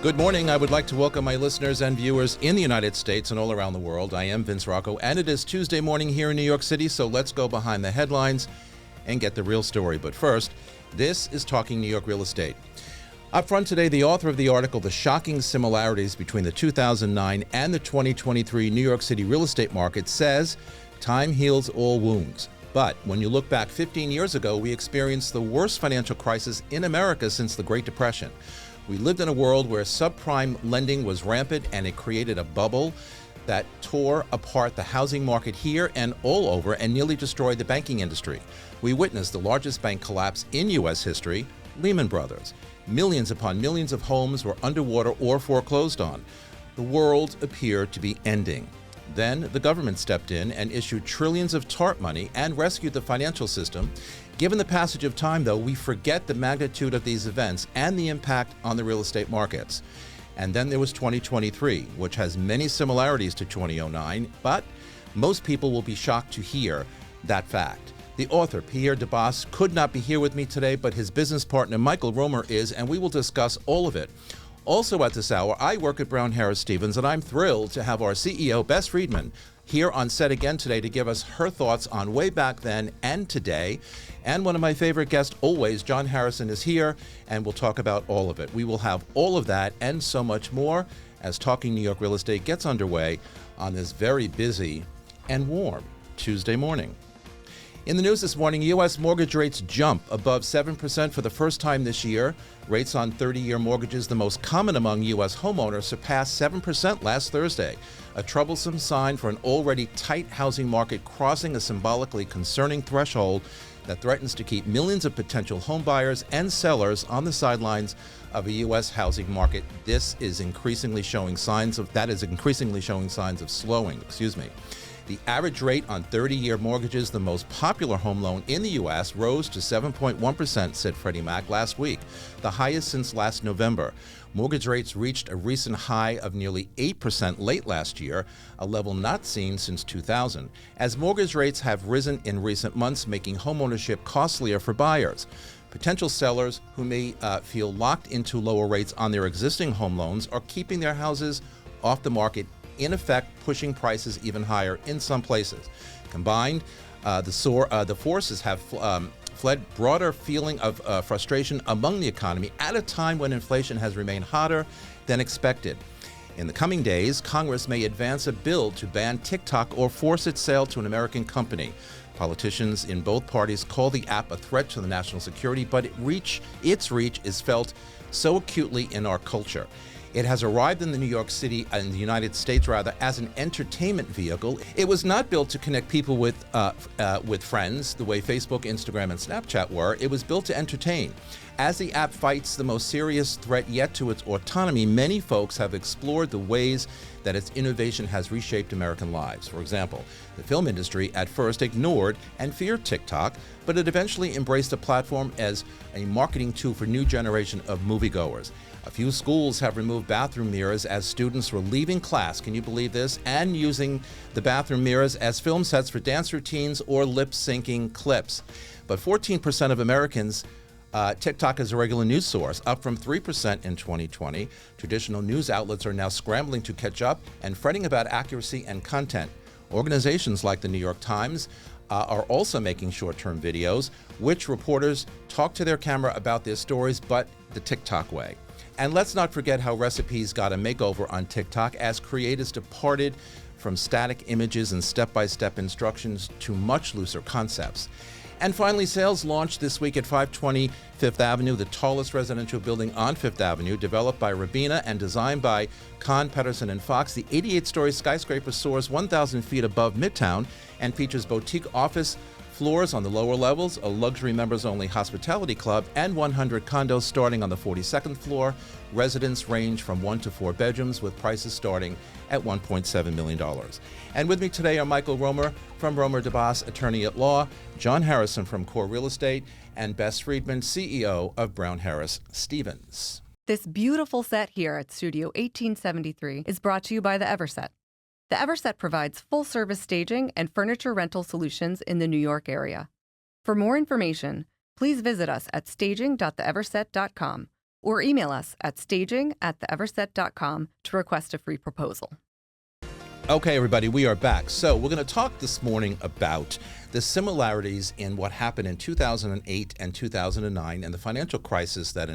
Good morning. I would like to welcome my listeners and viewers in the United States and all around the world. I am Vince Rocco, and it is Tuesday morning here in New York City, so let's go behind the headlines and get the real story. But first, this is Talking New York Real Estate. Up front today, the author of the article, The Shocking Similarities Between the 2009 and the 2023 New York City Real Estate Market, says, time heals all wounds. But when you look back 15 years ago, we experienced the worst financial crisis in America since the Great Depression. We lived in a world where subprime lending was rampant, and it created a bubble that tore apart the housing market here and all over and nearly destroyed the banking industry. We witnessed the largest bank collapse in U.S. history, Lehman Brothers. Millions upon millions of homes were underwater or foreclosed on. The world appeared to be ending. Then the government stepped in and issued trillions of TARP money and rescued the financial system. Given the passage of time, though, we forget the magnitude of these events and the impact on the real estate markets. And then there was 2023, which has many similarities to 2009, but most people will be shocked to hear that fact. The author, Pierre Debbas, could not be here with me today, but his business partner, Michael Romer, is, and we will discuss all of it. Also at this hour, I work at Brown Harris Stevens, and I'm thrilled to have our CEO, Bess Freedman, here on set again today to give us her thoughts on way back then and today. And one of my favorite guests always, John Harrison, is here, and we'll talk about all of it. We will have all of that and so much more as Talking New York Real Estate gets underway on this very busy and warm Tuesday morning. In the news this morning, U.S. mortgage rates jump above 7% for the first time this year. Rates on 30-year mortgages, the most common among U.S. homeowners, surpassed 7% last Thursday, a troublesome sign for an already tight housing market crossing a symbolically concerning threshold that threatens to keep millions of potential home buyers and sellers on the sidelines of a U.S. housing market. This is increasingly showing signs of slowing. The average rate on 30-year mortgages, the most popular home loan in the U.S., rose to 7.1%, said Freddie Mac last week, the highest since last November. Mortgage rates reached a recent high of nearly 8% late last year, a level not seen since 2000, as mortgage rates have risen in recent months, making homeownership costlier for buyers. Potential sellers who may feel locked into lower rates on their existing home loans are keeping their houses off the market, in effect pushing prices even higher in some places. Combined, the forces have fled broader feeling of frustration among the economy at a time when inflation has remained hotter than expected. In the coming days, Congress may advance a bill to ban TikTok or force its sale to an American company. Politicians in both parties call the app a threat to the national security, but its reach is felt so acutely in our culture. It has arrived in the United States, as an entertainment vehicle. It was not built to connect people with friends the way Facebook, Instagram, and Snapchat were. It was built to entertain. As the app fights the most serious threat yet to its autonomy, many folks have explored the ways that its innovation has reshaped American lives. For example, the film industry at first ignored and feared TikTok, but it eventually embraced the platform as a marketing tool for a new generation of moviegoers. A few schools have removed bathroom mirrors as students were leaving class, can you believe this, and using the bathroom mirrors as film sets for dance routines or lip-syncing clips. But 14% of Americans TikTok is a regular news source, up from 3% in 2020. Traditional news outlets are now scrambling to catch up and fretting about accuracy and content. Organizations like the New York Times are also making short-term videos, which reporters talk to their camera about their stories, but the TikTok way. And let's not forget how recipes got a makeover on TikTok as creators departed from static images and step-by-step instructions to much looser concepts. And finally, sales launched this week at 520 Fifth Avenue, the tallest residential building on Fifth Avenue, developed by Rabina and designed by Kahn, Pedersen, and Fox. The 88-story skyscraper soars 1,000 feet above Midtown and features boutique office floors on the lower levels, a luxury members-only hospitality club, and 100 condos starting on the 42nd floor. Residents range from 1 to 4 bedrooms, with prices starting at $1.7 million. And with me today are Michael Romer from Romer Debbas, attorney at law, John Harrison from Core Real Estate, and Bess Freedman, CEO of Brown Harris Stevens. This beautiful set here at Studio 1873 is brought to you by the Everset. The Everset provides full-service staging and furniture rental solutions in the New York area. For more information, please visit us at staging.theeverset.com or email us at staging@theeverset.com to request a free proposal. Okay, everybody, we are back. So we're going to talk this morning about the similarities in what happened in 2008 and 2009 and the financial crisis that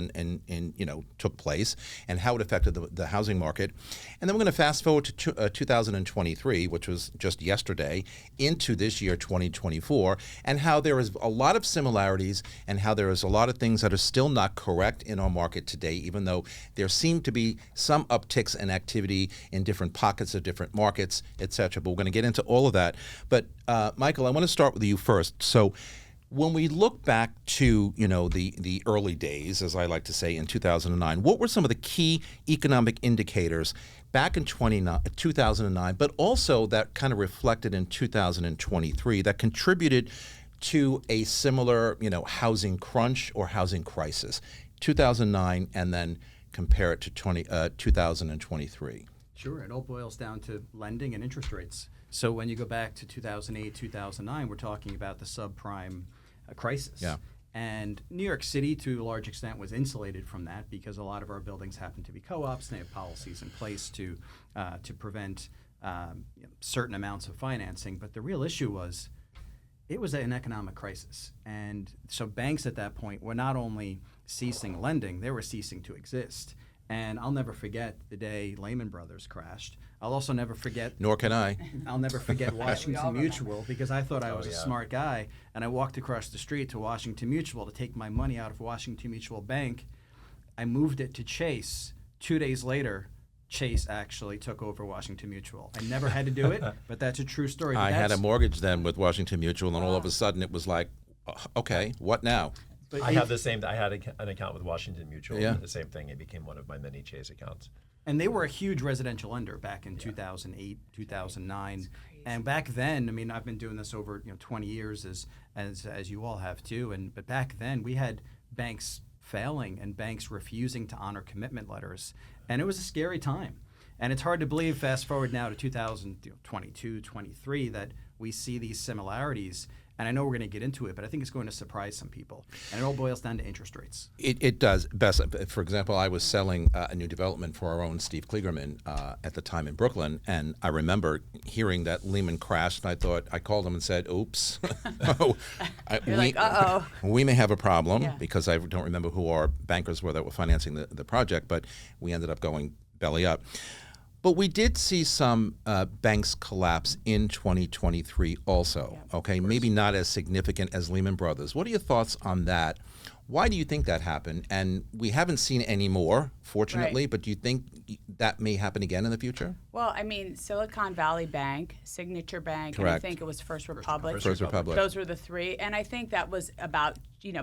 took place and how it affected the housing market. And then we're going to fast forward to 2023, which was just yesterday, into this year, 2024, and how there is a lot of similarities and how there is a lot of things that are still not correct in our market today, even though there seem to be some upticks in activity in different pockets of different markets, et cetera. But we're going to get into all of that. But Michael, I want to start with you first. So when we look back to, the early days, as I like to say, in 2009, what were some of the key economic indicators back in 2009, but also that kind of reflected in 2023 that contributed to a similar, housing crunch or housing crisis? 2009, and then compare it to 2023. Sure. It all boils down to lending and interest rates. So when you go back to 2008, 2009, we're talking about the subprime crisis. Yeah. And New York City, to a large extent, was insulated from that because a lot of our buildings happen to be co-ops. And they have policies in place to prevent certain amounts of financing. But the real issue was it was an economic crisis. And so banks at that point were not only ceasing lending, they were ceasing to exist. And I'll never forget the day Lehman Brothers crashed. I'll also never forget. Nor can I. I'll never forget Washington Mutual, because I thought I was a smart guy, and I walked across the street to Washington Mutual to take my money out of Washington Mutual Bank. I moved it to Chase. 2 days later, Chase actually took over Washington Mutual. I never had to do it, but that's a true story. I had a mortgage then with Washington Mutual, and all of a sudden it was like, okay, what now? But I have the same. I had an account with Washington Mutual. Yeah. The same thing. It became one of my many Chase accounts. And they were a huge residential lender back in 2008, 2009. And back then, I mean, I've been doing this over 20 years, as you all have too. But back then, we had banks failing and banks refusing to honor commitment letters, and it was a scary time. And it's hard to believe, fast forward now to 2022, 23, that we see these similarities. And I know we're going to get into it, but I think it's going to surprise some people. And it all boils down to interest rates. It does. Bess, for example, I was selling a new development for our own Steve Kligerman at the time in Brooklyn, and I remember hearing that Lehman crashed, and I called him and said, oops. We may have a problem, because I don't remember who our bankers were that were financing the project, but we ended up going belly up. But we did see some banks collapse in 2023 also, okay? Maybe not as significant as Lehman Brothers. What are your thoughts on that? Why do you think that happened? And we haven't seen any more, fortunately, but do you think that may happen again in the future? Well, I mean, Silicon Valley Bank, Signature Bank, Correct. And I think it was First Republic. First Republic. Those were the three. And I think that was about,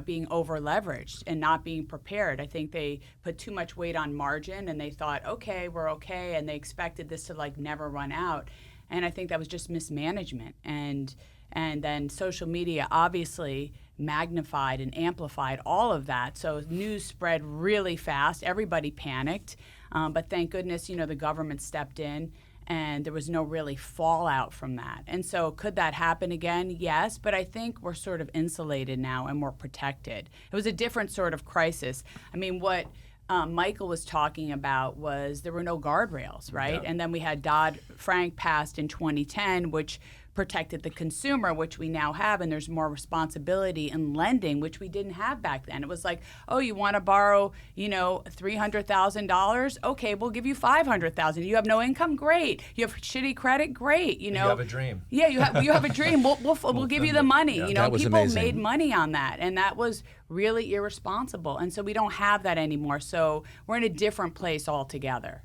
being over-leveraged and not being prepared. I think they put too much weight on margin, and they thought, okay, we're okay, and they expected this to, never run out. And I think that was just mismanagement. And then social media obviously magnified and amplified all of that. So news spread really fast. Everybody panicked. But thank goodness, the government stepped in, and there was no really fallout from that. And so could that happen again? Yes, but I think we're sort of insulated now and we're protected. It was a different sort of crisis. I mean, what Michael was talking about was there were no guardrails, right? Yeah. And then we had Dodd-Frank passed in 2010, which protected the consumer, which we now have, and there's more responsibility in lending, which we didn't have back then. It was like, oh, you want to borrow, $300,000? Okay, we'll give you $500,000. You have no income? Great. You have shitty credit? Great. You have a dream. Yeah, you have a dream. We'll give you the money. Yeah. That was People amazing. made money on that, and that was really irresponsible. And so we don't have that anymore. So we're in a different place altogether.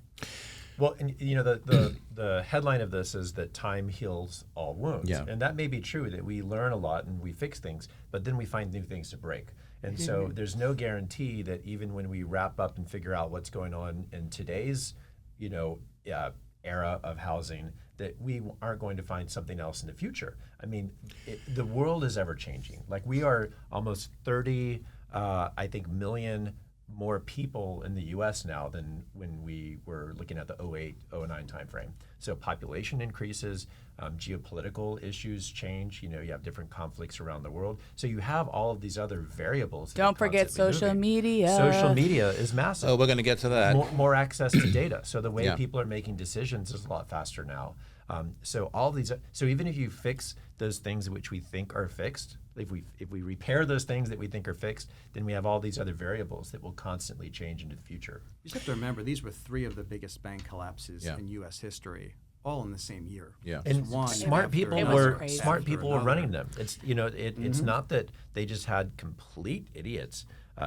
Well, and the headline of this is that time heals all wounds. Yeah. And that may be true, that we learn a lot and we fix things, but then we find new things to break. And so there's no guarantee that even when we wrap up and figure out what's going on in today's, era of housing, that we aren't going to find something else in the future. I mean, the world is ever changing. We are almost 30, million more people in the U.S. now than when we were looking at the 08, 09 timeframe. So population increases, geopolitical issues change. You have different conflicts around the world. So you have all of these other variables. Don't forget social media. Social media is massive. Oh, we're going to get to that. More access to data. So the way Yeah. people are making decisions is a lot faster now. So all these. So even if you fix those things which we think are fixed, if we repair those things that we think are fixed, then we have all these other variables that will constantly change into the future. You just have to remember, these were 3 of the biggest bank collapses Yeah. in U.S. history, all in the same year. Yeah. And One smart after people another were crazy. smart after people were another. running them. It's it's not that they just had complete idiots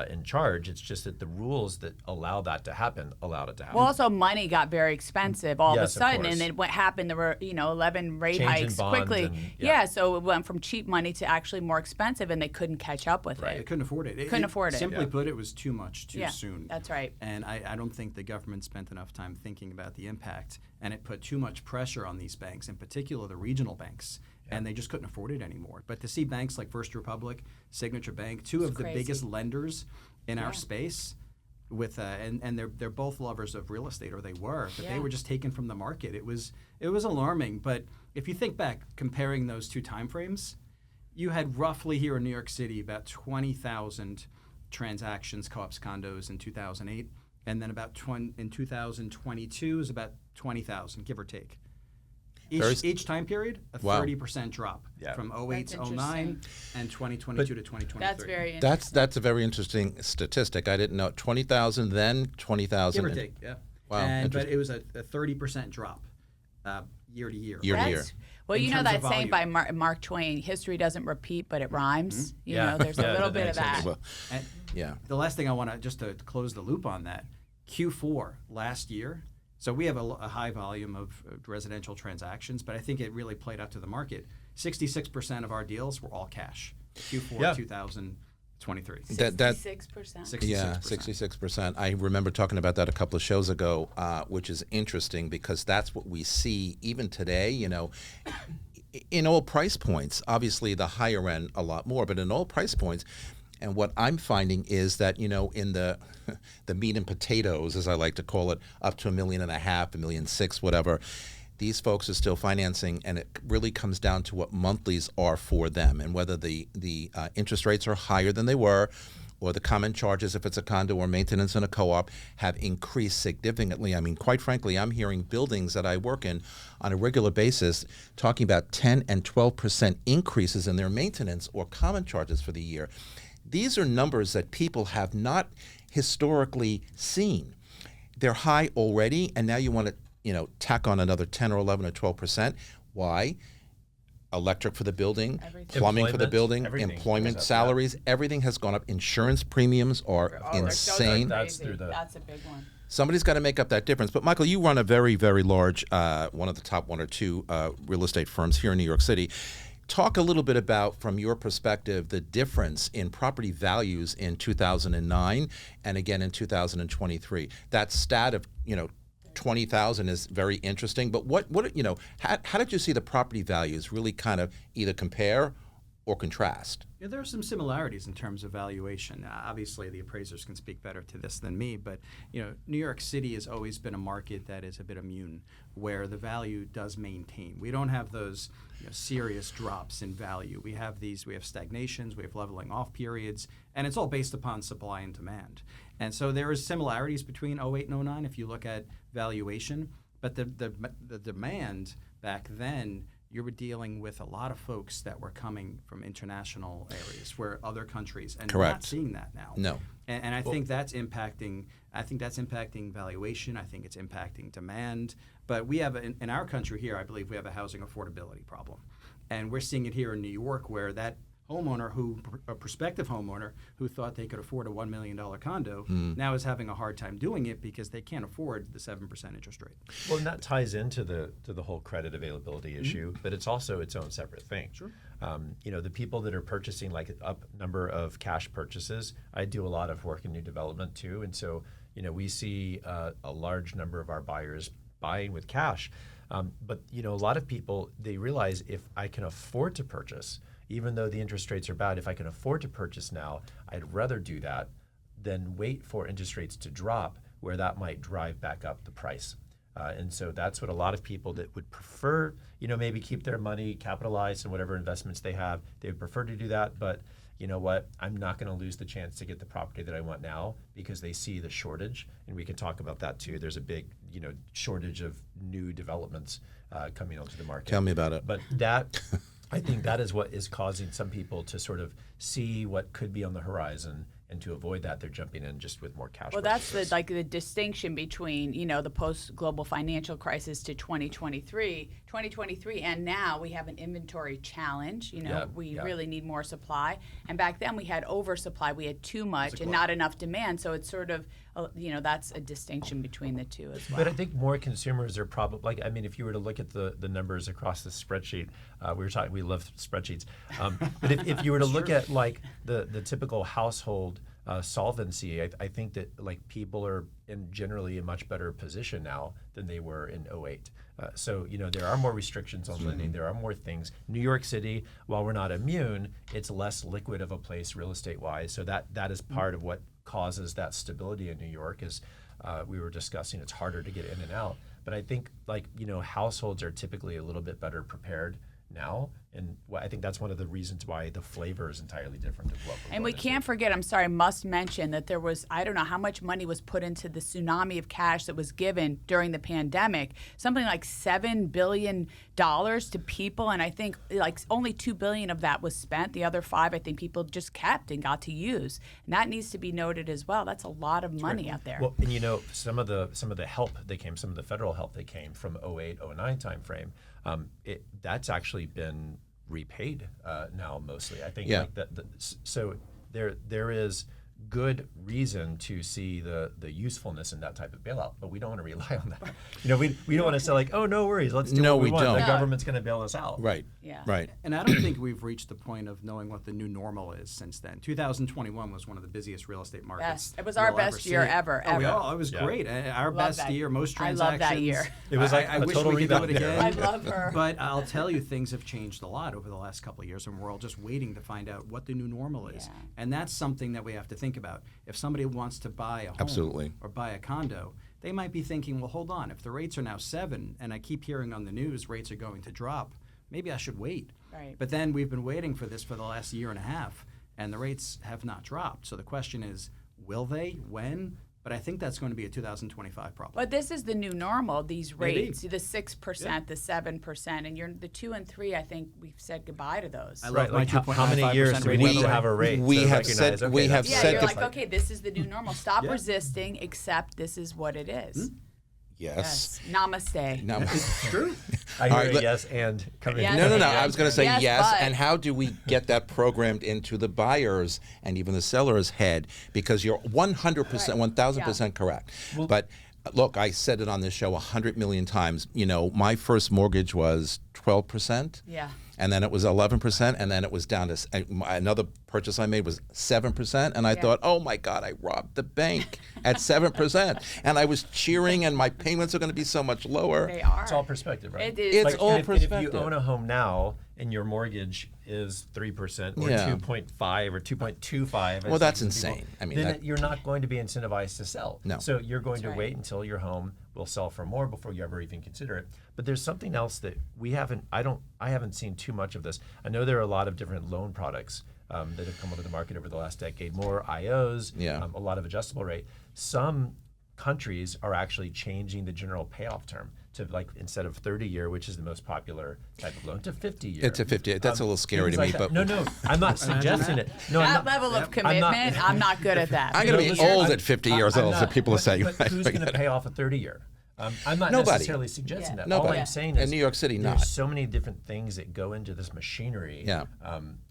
in charge. It's just that the rules that allow that to happen allowed it to happen. Well, also money got very expensive all of a Yes, of sudden, course. and then what happened? There were 11 rate Change in hikes bonds quickly. and- yeah, so it went from cheap money to actually more expensive, and they couldn't catch up with They it. couldn't afford it. Couldn't afford it. Simply put, it was too much too Yeah, soon. that's right. And I don't think the government spent enough time thinking about the impact, and it put too much pressure on these banks, in particular the regional banks, and they just couldn't afford it anymore. But to see banks like First Republic, Signature Bank, 2 of the crazy. biggest lenders in our space, with and they're both lovers of real estate, or they were, but they Yeah. were just taken from the market. It was alarming. But if you think back, comparing those 2 timeframes, you had roughly here in New York City about 20,000 transactions, co-ops, condos in 2008, and then about in 2022 is about 20,000, give or take. Each time period, a Wow. 30% drop from 08 That's to 09 and 2022 to 2023. That's very interesting. That's a very interesting statistic. I didn't know. 20,000 then, 20,000. Give or take, yeah. Wow, But it was a 30% drop year to year. Year to year. That's- Well, In you know terms of that saying volume. by Mark Twain, history doesn't repeat, but it rhymes. You Yeah. know, there's a Yeah, little that bit of makes sense. that. Well, And yeah. the last thing I want to, just to close the loop on that, Q4 last year, so we have a high volume of residential transactions, but I think it really played out to the market. 66% of our deals were all cash. Q4 2023. That 66%. 66%. Yeah, 66%. I remember talking about that a couple of shows ago, which is interesting because that's what we see even today, in all price points. Obviously, the higher end a lot more, but in all price points. And what I'm finding is that, in the the meat and potatoes, as I like to call it, up to $1.5 million, $1.6 million, whatever, these folks are still financing, and it really comes down to what monthlies are for them and whether the interest rates are higher than they were, or the common charges, if it's a condo or maintenance in a co-op, have increased significantly. I mean, quite frankly, I'm hearing buildings that I work in on a regular basis talking about 10 and 12% increases in their maintenance or common charges for the year. These are numbers that people have not historically seen. They're high already, and now you want to, tack on another 10 or 11 or 12%. Why? Electric for the building, Everything. plumbing for the Employment, building, everything employment, goes up, salaries, everything has gone up. Insurance premiums are Those are insane. That's crazy. through the- That's a big one. Somebody's got to make up that difference. But Michael, you run a very, very large, one of the top 1 or 2 real estate firms here in New York City. Talk a little bit about, from your perspective, the difference in property values in 2009 and again in 2023. That stat of 20,000 is very interesting. But how did you see the property values really kind of either compare or contrast? Yeah, there are some similarities in terms of valuation. Obviously, the appraisers can speak better to this than me, but New York City has always been a market that is a bit immune, where the value does maintain. We don't have those serious drops in value. We have stagnations, we have leveling off periods, and it's all based upon supply and demand. And so there is similarities between 08 and 09 if you look at valuation, but the demand back then, you were dealing with a lot of folks that were coming from international areas, where other countries, and we're not Correct. seeing that now. No. And I think that's impacting. I think that's impacting valuation. I think it's impacting demand. But we have in our country here, I believe we have a housing affordability problem, and we're seeing it here in New York, where that a prospective homeowner who thought they could afford a $1 million condo now is having a hard time doing it because they can't afford the 7% interest rate. Well, and that ties into the whole credit availability issue, but it's also its own separate thing. Sure. The people that are purchasing like an up number of cash purchases, I do a lot of work in new development too, and so we see a large number of our buyers buying with cash. But a lot of people, they realize if I can afford to purchase, even though the interest rates are bad, if I can afford to purchase now, I'd rather do that then wait for interest rates to drop, where that might drive back up the price. And so that's what a lot of people that would prefer, maybe keep their money capitalized in whatever investments they have, they would prefer to do that. But you know what, I'm not going to lose the chance to get the property that I want now because they see the shortage. And we can talk about that too. There's a big, shortage of new developments coming onto the market. Tell me about it. But that, I think that is what is causing some people to sort of see what could be on the horizon. And to avoid that, they're jumping in just with more cash. Well, that's the distinction between, the post-global financial crisis to 2023, and now we have an inventory challenge. We really need more supply. And back then we had oversupply. We had too much and not enough demand. So it's sort of, that's a distinction between the two as well. But I think more consumers are probably, if you were to look at the numbers across the spreadsheet, we love spreadsheets. But if you were to look at the typical household solvency, I think that people are generally a much better position now than they were in 2008. So there are more restrictions on lending. There are more things. New York City, while we're not immune, it's less liquid of a place real estate wise. So that is part of what causes that stability in New York. Is we were discussing, it's harder to get in and out. But I think households are typically a little bit better prepared now, and I think that's one of the reasons why the flavor is entirely different. And we can't forget, I must mention that there was, I don't know how much money was put into the tsunami of cash that was given during the pandemic, something like $7 billion to people, and I think only $2 billion of that was spent. The other $5 billion, I think people just kept and got to use, and that needs to be noted as well. That's a lot of money out there. Well, and some of the help that came, some of the federal help that came from 2008, 2009 timeframe, that's actually been repaid now mostly. I think so there is good reason to see the usefulness in that type of bailout, but we don't want to rely on that. We don't want to say oh, no worries, let's do what we want. Don't. The government's going to bail us out. Right. Yeah. Right. And I don't think we've reached the point of knowing what the new normal is since then. 2021 was one of the busiest real estate markets. It was our best year ever. It was great. Our best year, most transactions. I love that year. It was I wish we could do it again. I love her. But I'll tell you, things have changed a lot over the last couple of years, and we're all just waiting to find out what the new normal is. Yeah. And that's something that we have to think about. If somebody wants to buy a home Absolutely. or buy a condo, they might be thinking, well, hold on, if the rates are now 7 and I keep hearing on the news rates are going to drop, maybe I should wait. Right. But then we've been waiting for this for the last year and a half, and the rates have not dropped. So the question is, will they? When? But I think that's going to be a 2025 problem. But this is the new normal, these Maybe. rates, the 6%, the 7%, and the 2 and 3, I think we've said goodbye to those. I love my how many years do we need to have a rate? We have said You're okay, this is the new normal. Stop resisting, accept this is what it is. Yes. Namaste. It's true. I hear All right, yes and coming. Yes. No. I was going to say yes. but. And how do we get that programmed into the buyer's and even the seller's head? Because you're 100%, 1,000% correct. But look, I said it on this show 100 million times. My first mortgage was 12%. Yeah. And then it was 11%, and then it was down to another purchase I made was 7%, and I thought, oh my God, I robbed the bank at 7%, and I was cheering, and my payments are going to be so much lower. They are. It's all perspective, right? It is. It's all perspective. If you own a home now and your mortgage is 3% or 2.5 or 2.25, well, that's insane. Then you're not going to be incentivized to sell. No. So you're going to wait until your home will sell for more before you ever even consider it. But there's something else that I haven't seen too much of this. I know there are a lot of different loan products that have come onto the market over the last decade, more IOs, a lot of adjustable rate. Some countries are actually changing the general payoff term to instead of 30-year, which is the most popular type of loan, to 50-year. It's a 50. That's a little scary to me. But no, I'm not suggesting it. No, that level of commitment, I'm not good at that. I'm going to be old at 50 years old, so people are saying. But who's going to pay off a 30-year? I'm not necessarily suggesting that. Nobody. All I'm saying is in New York City, there's so many different things that go into this machinery. Yeah.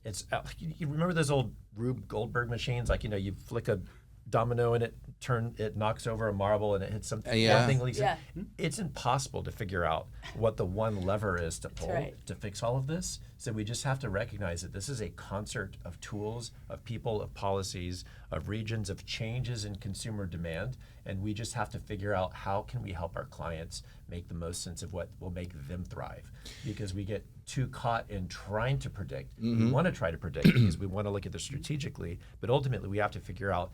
It's you remember those old Rube Goldberg machines? You flick a domino and it knocks over a marble and it hits something. Thing leaks. Yeah. It's impossible to figure out what the one lever is to pull to fix all of this. So we just have to recognize that this is a concert of tools, of people, of policies, of regions, of changes in consumer demand, and we just have to figure out how can we help our clients make the most sense of what will make them thrive. Because we get too caught in trying to predict. We want to try to predict because we want to look at this strategically, but ultimately we have to figure out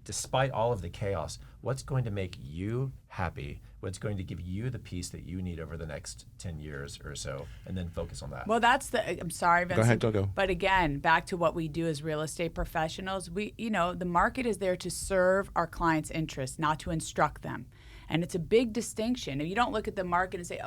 despite all of the chaos, what's going to make you happy? What's going to give you the peace that you need over the next 10 years or so, and then focus on that. Well, I'm sorry, Vincent. Go ahead. But again, back to what we do as real estate professionals, the market is there to serve our clients' interests, not to instruct them. And it's a big distinction. If you don't look at the market and say,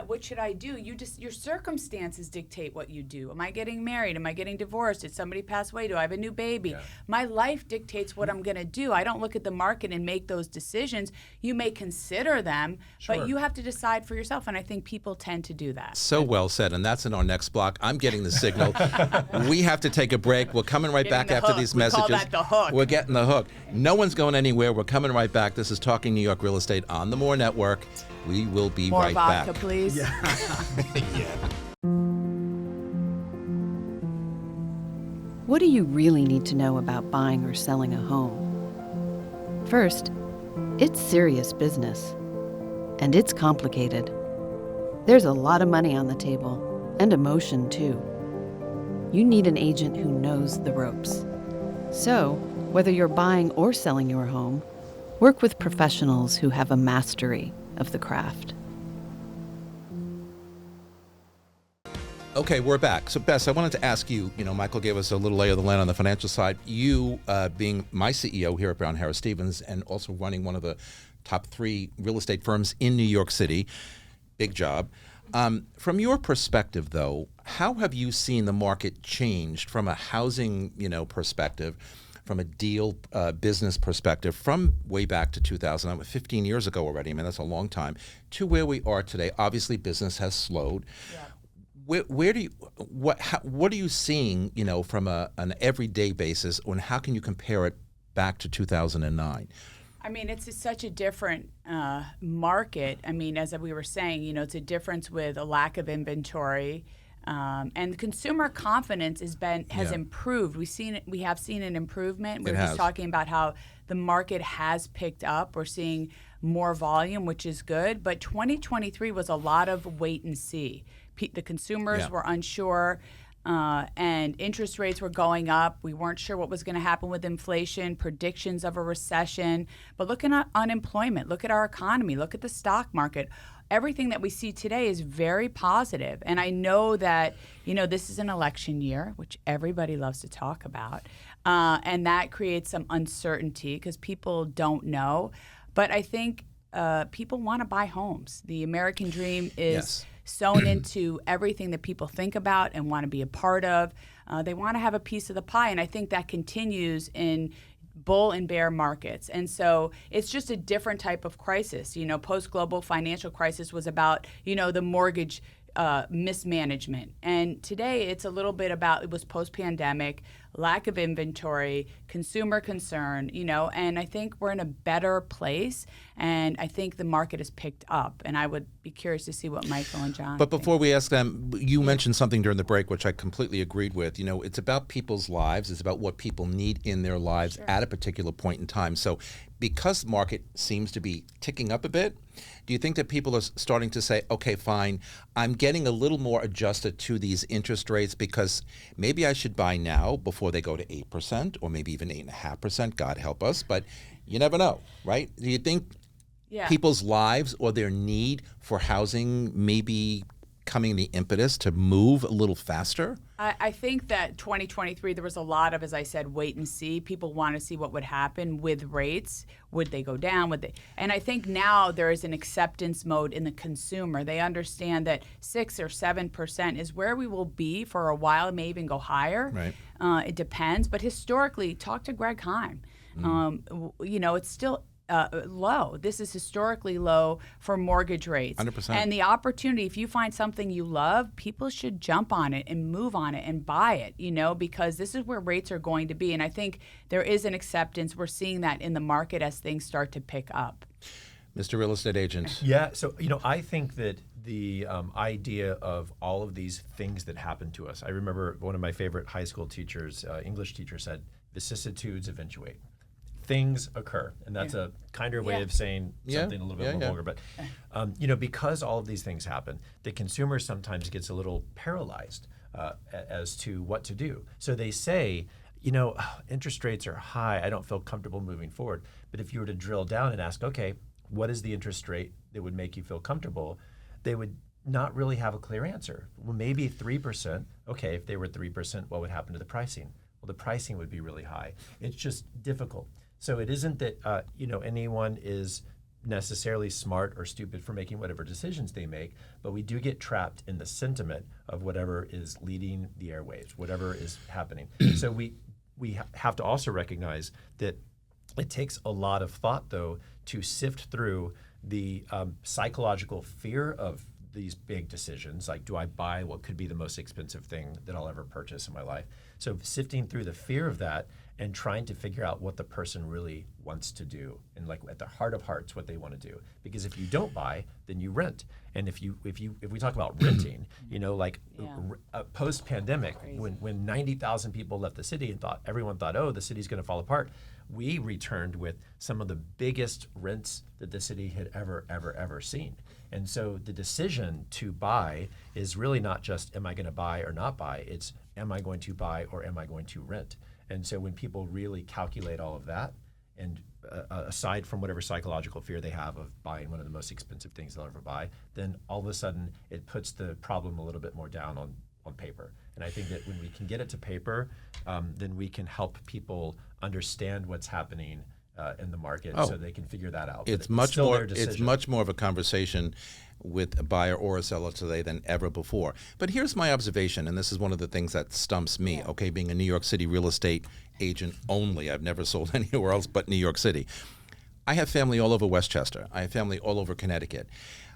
what should I do? Your circumstances dictate what you do. Am I getting married? Am I getting divorced? Did somebody pass away? Do I have a new baby? Yeah. My life dictates what I'm going to do. I don't look at the market and make those decisions. You may consider them, but you have to decide for yourself. And I think people tend to do that. So well said, and that's in our next block. I'm getting the signal. We have to take a break. We're coming right back after these messages. We call that the hook. We're getting the hook. No one's going anywhere. We're coming right back. This is Talking New York Real Estate on the More Network. We will be More right vodka, back. please. Yeah. What do you really need to know about buying or selling a home? First, it's serious business. And it's complicated. There's a lot of money on the table, and emotion too. You need an agent who knows the ropes. So, whether you're buying or selling your home, work with professionals who have a mastery of the craft. Okay, we're back. So, Bess, I wanted to ask you, Michael gave us a little lay of the land on the financial side. You, being my CEO here at Brown Harris Stevens and also running one of the top 3 real estate firms in New York City, big job. From your perspective, though, how have you seen the market changed from a housing, perspective, from a deal business perspective, from way back to 2000, 15 years ago already, I mean, that's a long time, to where we are today? Obviously, business has slowed. Yeah. What are you seeing, from an everyday basis, and how can you compare it back to 2009? I mean, it's such a different market. I mean, as we were saying, it's a difference with a lack of inventory. And consumer confidence has improved. We have seen an improvement. We were just talking about how the market has picked up. We're seeing more volume, which is good. But 2023 was a lot of wait and see. The consumers were unsure, and interest rates were going up. We weren't sure what was going to happen with inflation, predictions of a recession. But look at unemployment. Look at our economy. Look at the stock market. Everything that we see today is very positive. And I know that, this is an election year, which everybody loves to talk about. And that creates some uncertainty because people don't know. But I think people want to buy homes. The American dream is sewn into everything that people think about and want to be a part of. They want to have a piece of the pie. And I think that continues in bull and bear markets. And so it's just a different type of crisis. Post-global financial crisis was about, the mortgage mismanagement. And today it's a little bit about, it was post-pandemic, lack of inventory, consumer concern, and I think we're in a better place. And I think the market has picked up. And I would be curious to see what Michael and John But before think. we ask them, you mentioned something during the break, which I completely agreed with. It's about people's lives. It's about what people need in their lives at a particular point in time. So because the market seems to be ticking up a bit, do you think that people are starting to say, okay, fine, I'm getting a little more adjusted to these interest rates because maybe I should buy now before they go to 8% or maybe even 8.5%, God help us, but you never know, right? Do you think people's lives or their need for housing may be coming the impetus to move a little faster? I think that 2023, there was a lot of, as I said, wait and see. People want to see what would happen with rates. Would they go down? And I think now there is an acceptance mode in the consumer. They understand that 6 or 7% is where we will be for a while. It may even go higher. Right. It depends. But historically, talk to Greg Heim. It's still low. This is historically low for mortgage rates. 100%. And the opportunity, if you find something you love, people should jump on it and move on it and buy it, because this is where rates are going to be. And I think there is an acceptance. We're seeing that in the market as things start to pick up. Mr. Real Estate Agent. Yeah, so, I think that the idea of all of these things that happen to us, I remember one of my favorite high school teachers, English teacher, said, vicissitudes eventuate. Things occur, and that's a kinder way of saying something a little bit more vulgar. But because all of these things happen, the consumer sometimes gets a little paralyzed as to what to do. So they say, interest rates are high. I don't feel comfortable moving forward. But if you were to drill down and ask, okay, what is the interest rate that would make you feel comfortable? They would not really have a clear answer. Well, maybe 3%. Okay, if they were 3%, what would happen to the pricing? Well, the pricing would be really high. It's just difficult. So it isn't that anyone is necessarily smart or stupid for making whatever decisions they make, but we do get trapped in the sentiment of whatever is leading the airwaves, whatever is happening. So we have to also recognize that it takes a lot of thought, though, to sift through the psychological fear of these big decisions, like do I buy what could be the most expensive thing that I'll ever purchase in my life? So sifting through the fear of that and trying to figure out what the person really wants to do, and like at the heart of hearts, what they want to do. Because if you don't buy, then you rent. And if we talk about renting, post-pandemic, when 90,000 people left the city and everyone thought, oh, the city's going to fall apart, we returned with some of the biggest rents that the city had ever seen. And so the decision to buy is really not just, am I going to buy or not buy? It's, am I going to buy or am I going to rent? And so when people really calculate all of that, and aside from whatever psychological fear they have of buying one of the most expensive things they'll ever buy, then all of a sudden it puts the problem a little bit more down on paper. And I think that when we can get it to paper, then we can help people understand what's happening in the market, so they can figure that out. It's much more of a conversation with a buyer or a seller today than ever before. But here's my observation, and this is one of the things that stumps me, okay, being a New York City real estate agent only. I've never sold anywhere else but New York City. I have family all over Westchester. I have family all over Connecticut.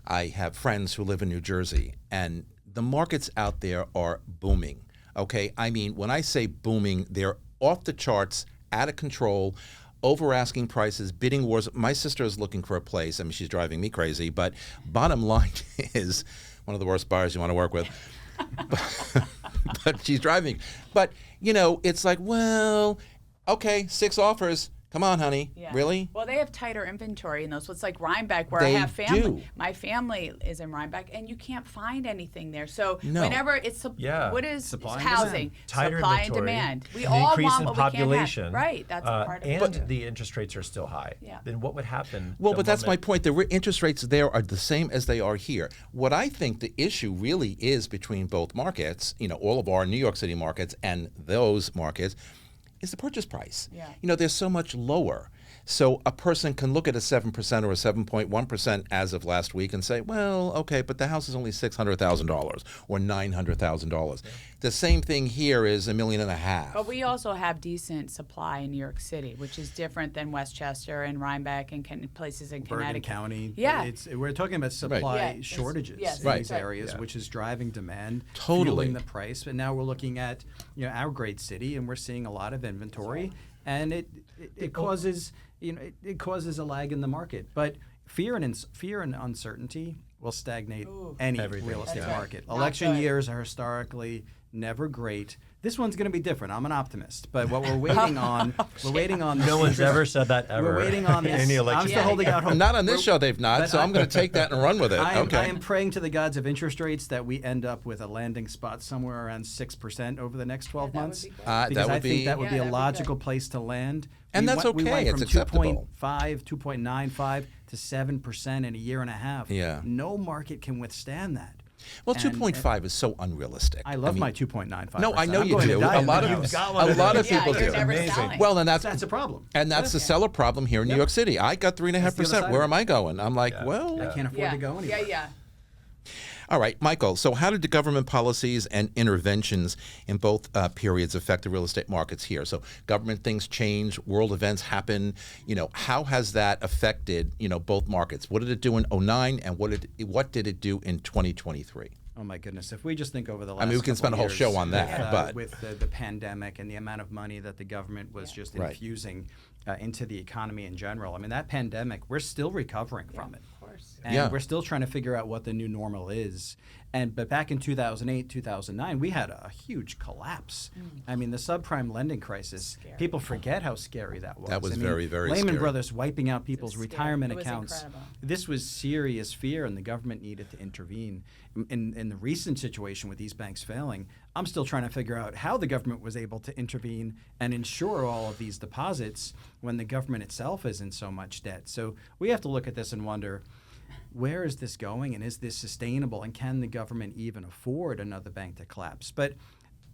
I have friends who live in New Jersey, and the markets out there are booming, okay? I mean, when I say booming, they're off the charts, out of control, over asking prices, bidding wars. My sister is looking for a place. I mean, she's driving me crazy, but bottom line is one of the worst buyers you want to work with. But she's driving. But, it's like, well, okay, 6 offers. Come on, honey. Yeah. Really? Well, they have tighter inventory in those. It's like Rhinebeck, where They I have family. do. My family is in Rhinebeck, and you can't find anything there. So No. whenever it's what is Supply and housing, demand. Tighter supply inventory, and demand. We an all increase want in what population, we can't have. Right, that's a part of and it. the interest rates are still high. Yeah. Then what would happen? Well, the but that's my moment- point. The interest rates there are the same as they are here. What I think the issue really is between both markets, all of our New York City markets and those markets, is the purchase price. Yeah. They're so much lower. So a person can look at a 7% or a 7.1% as of last week and say, well, okay, but the house is only $600,000 or $900,000. Yeah. The same thing here is $1.5 million. But we also have decent supply in New York City, which is different than Westchester and Rhinebeck and places in Bergen Connecticut. County. Yeah. We're talking about supply shortages in Right. these areas, Yeah. which is driving demand, Totally. fueling the price. But now we're looking at our great city, and we're seeing a lot of inventory, and it causes it causes a lag in the market. But fear and uncertainty will stagnate any Everything. real estate That's right. market. Not Election good. years are historically never great. This one's going to be different. I'm an optimist, but what we're waiting on, No one's ever said that ever. We're waiting on in this. any I'm election. still holding out hope. Not on this show, they've not, so I'm going to take that and run with it. I Okay. am praying to the gods of interest rates that we end up with a landing spot somewhere around 6% over the next 12 that would months. be great. Because that would I think be- that would be Yeah, a that'd be logical good. place to land. And that's We okay. went It's from acceptable. 2.5, 2.95 to 7% in a year and a half. Yeah. No market can withstand that. Well, And- 2.5 is so unrealistic. I love mean, my 2.95%. No, I know I'm you going to do. die A in lot that of house. got one of those. Yeah, people you're do. never Amazing. selling. Well, and That's that's a problem. the seller problem here in New York City. I got 3.5%. side Where of am I going? I'm like, Yeah. well, I can't afford to go anywhere. Yeah. all right, Michael. So, how did the government policies and interventions in both periods affect the real estate markets here? So, government things change, world events happen. How has that affected both markets? What did it do in 2009, and what did it do in 2023? Oh my goodness! If we just think over the last, we can spend a whole show on that, but with the pandemic and the amount of money that the government was just Right. infusing into the economy in general, I mean that pandemic, we're still recovering from it. Of course. And we're still trying to figure out what the new normal is. But back in 2008, 2009, we had a huge collapse. I mean, the subprime lending crisis, people forget how scary that was. That was I mean, very, very Lehman scary. Brothers wiping out people's retirement It was accounts. incredible. This was serious fear, and the government needed to intervene. In the recent situation with these banks failing, I'm still trying to figure out how the government was able to intervene and insure all of these deposits when the government itself is in so much debt. So we have to look at this and wonder, where is this going, and is this sustainable, and can the government even afford another bank to collapse? But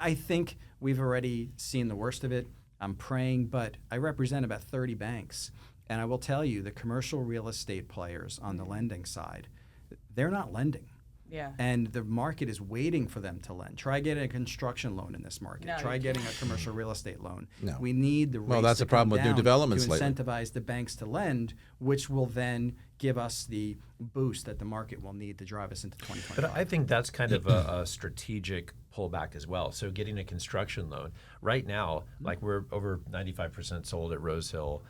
I think we've already seen the worst of it. I'm praying, but I represent about 30 banks, and I will tell you, the commercial real estate players on the lending side, they're not lending. Yeah. And the market is waiting for them to lend. Try getting a construction loan in this market. No, Try you getting a commercial real estate loan. No. We need the rates Well, that's to the problem come with new down developments to lately. incentivize the banks to lend, which will then give us the boost that the market will need to drive us into 2025. But I think that's kind of a strategic pullback as well. So getting a construction loan right now, like we're over 95% sold at Rose Hill.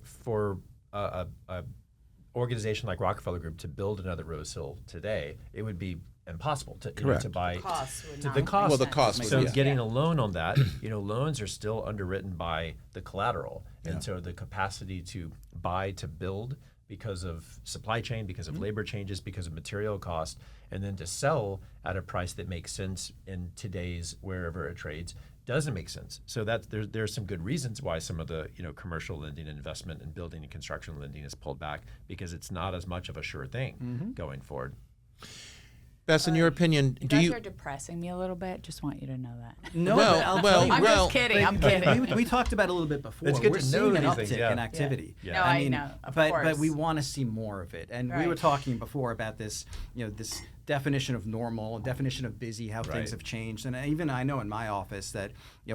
For a organization like Rockefeller Group to build another Rose Hill today, it would be impossible to, Correct. to buy. Costs would to not the make cost. Well, the sense. cost would So Yeah. getting a loan on that, loans are still underwritten by the collateral, and so the capacity to buy, to build, because of supply chain, because of labor changes, because of material cost, and then to sell at a price that makes sense in today's wherever it trades doesn't make sense. So that there's some good reasons why some of the commercial lending and investment and building and construction lending is pulled back, because it's not as much of a sure thing going forward. Bess, in your opinion, You do guys you? are depressing me a little bit. Just want you to know that. No, Well, but I'll well, tell you, I'm well, just kidding. I'm kidding. we talked about it a little bit before. It's good We're to know seeing an these uptick things, yeah. in activity. Yeah. No, I know, of but course. we want to see more of it. And we were Right. talking before about this, this definition of normal, definition of busy, how Right. things have changed. And even I know in my office that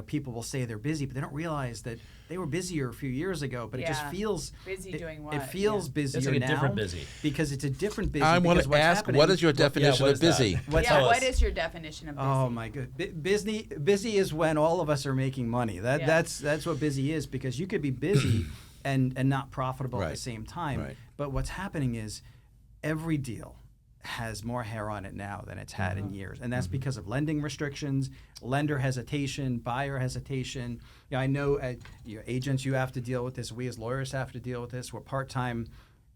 people will say they're busy, but they don't realize that they were busier a few years ago. But it just Yeah. feels Busy doing what? It feels Yeah. busier It's like a now different busy. because it's a different busy. I want because to what's ask, happening- what is your definition what of is that? busy? What- Yeah, tell what us. is your definition of busy? Oh my good, busy is when all of us are making money. Yeah. That's what busy is, because you could be busy and not profitable at Right. the same time. Right. But what's happening is every deal has more hair on it now than it's had in years, and that's because of lending restrictions, lender hesitation, buyer hesitation. I know agents, you have to deal with this. We as lawyers have to deal with this. We're part-time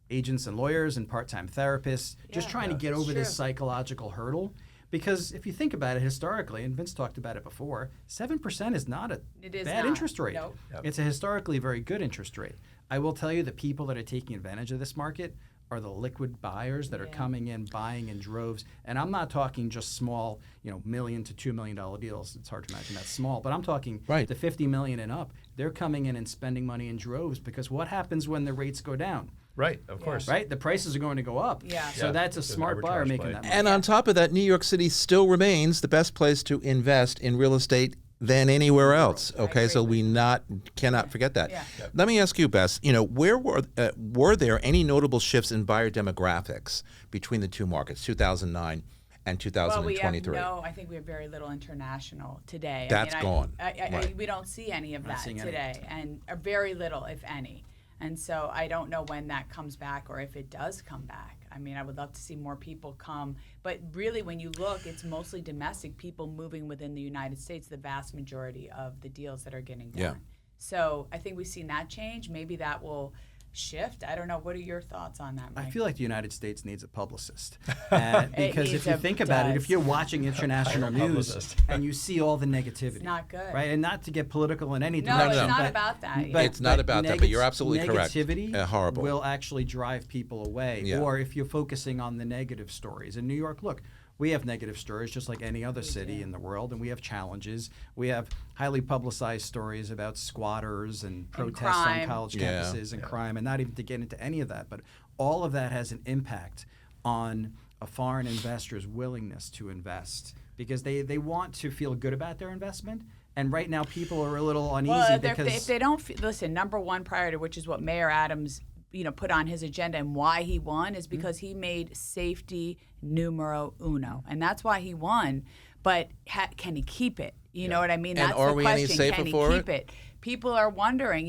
agents and lawyers and part-time therapists, just Yeah. trying to get It's over this true. psychological hurdle. Because if you think about it historically, and Vince talked about it before, 7% is not a It is bad not. interest rate. Nope. Yep. It's a historically very good interest rate. I will tell you, the people that are taking advantage of this market are the liquid buyers that are Yeah. coming in, buying in droves. And I'm not talking just small, $1 million to $2 million deals. It's hard to imagine that's small, but I'm talking Right. the 50 million and up. They're coming in and spending money in droves, because what happens when the rates go down? Right, of course. Right? The prices are going to go up. Yeah. So Yeah. that's a It's an smart buyer arbitrage making play. that money. And on top of that, New York City still remains the best place to invest in real estate than anywhere else. Okay, agree so with we cannot forget that. Yeah. Yep. Let me ask you, Bess. Where were there any notable shifts in buyer demographics between the two markets, 2009 and Well, we 2023? I think we have very little international today. That's gone. I we don't see any of that seeing any. today, and very little, if any. And so I don't know when that comes back, or if it does come back. I mean, I would love to see more people come. But really, when you look, it's mostly domestic people moving within the United States, the vast majority of the deals that are getting done. Yeah. So I think we've seen that change. Maybe that will shift. I don't know. What are your thoughts on that, Mike? I feel like the United States needs a publicist. Because if you think about it, if you're watching international I'm a news publicist. and you see all the negativity, It's not good. right? And not to get political in any No, direction. it's not but- about that. but- It's not about that, but you're absolutely correct. Negativity Horrible. will actually drive people away. Yeah. Or if you're focusing on the negative stories. In New York, look, we have negative stories just like any other city in the world, and we have challenges. We have highly publicized stories about squatters and protests on crime. college Yeah. campuses and crime, and not even to get into any of that. But all of that has an impact on a foreign investor's willingness to invest, because they want to feel good about their investment. And right now, people are a little uneasy Well, because if they don't listen, number one priority, which is what Mayor Adams, put on his agenda and why he won, is because he made safety numero uno, and that's why he won. But can he keep it? You know what I mean? And That's are the we any question. safer Can he for keep it? People are wondering.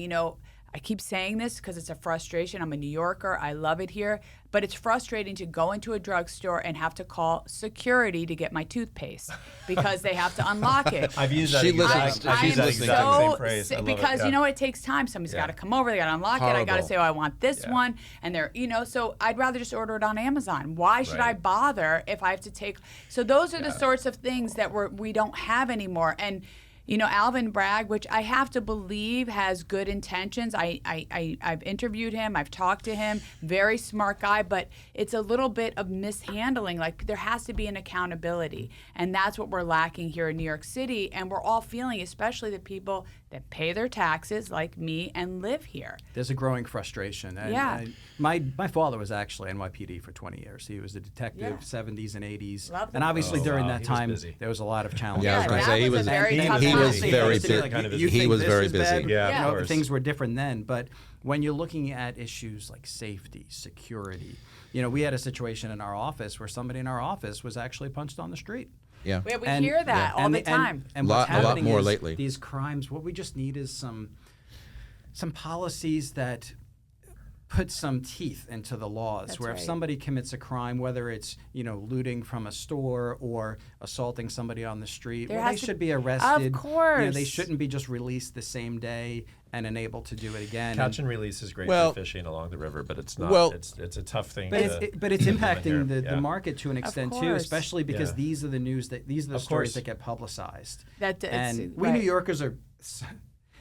I keep saying this because it's a frustration. I'm a New Yorker. I love it here. But it's frustrating to go into a drugstore and have to call security to get my toothpaste because they have to unlock it. I've used that She exact, listens- I've she's used that listening. exact so same phrase. I love because it. you know it takes time. Somebody's got to come over. They got to unlock it. I got to Horrible. say, oh, I want this Yeah. one, and they're so I'd rather just order it on Amazon. Why should I Right. bother if I have to take? So those are the sorts of things that we don't have anymore. And Alvin Bragg, which I have to believe has good intentions. I've interviewed him. I've talked to him. Very smart guy, but it's a little bit of mishandling. Like there has to be an accountability, and that's what we're lacking here in New York City. And we're all feeling, especially the people that pay their taxes, like me, and live here. There's a growing frustration. And, Yeah. my father was actually NYPD for 20 years. He was a detective, Yeah. 70s and 80s. Love and that. obviously Oh, during wow. that He was time, busy. there was a lot of challenges. Yeah, I was Yeah, going to that say he was a was very he, tough he time. was very Like, busy. kind of you he think was this very is busy. bad? Yeah, of You know, course. things were different then. But when you're looking at issues like safety, security, we had a situation in our office where somebody in our office was actually punched on the street. Yeah. We hear that all the time. And A lot- what's a lot happening more is lately. These crimes, what we just need is some policies that put some teeth into the laws. That's where if right. somebody commits a crime, whether it's looting from a store or assaulting somebody on the street, There well, they has to- should be arrested. Of course. They shouldn't be just released the same day and unable to do it again. Catch and release is great Well- for fishing along the river, but it's not. Well- it's a tough thing. But it's implement here. impacting the Yeah. market to an extent too, course. especially because Yeah. these are the Of stories course. that get publicized. It's- We New right. Yorkers are,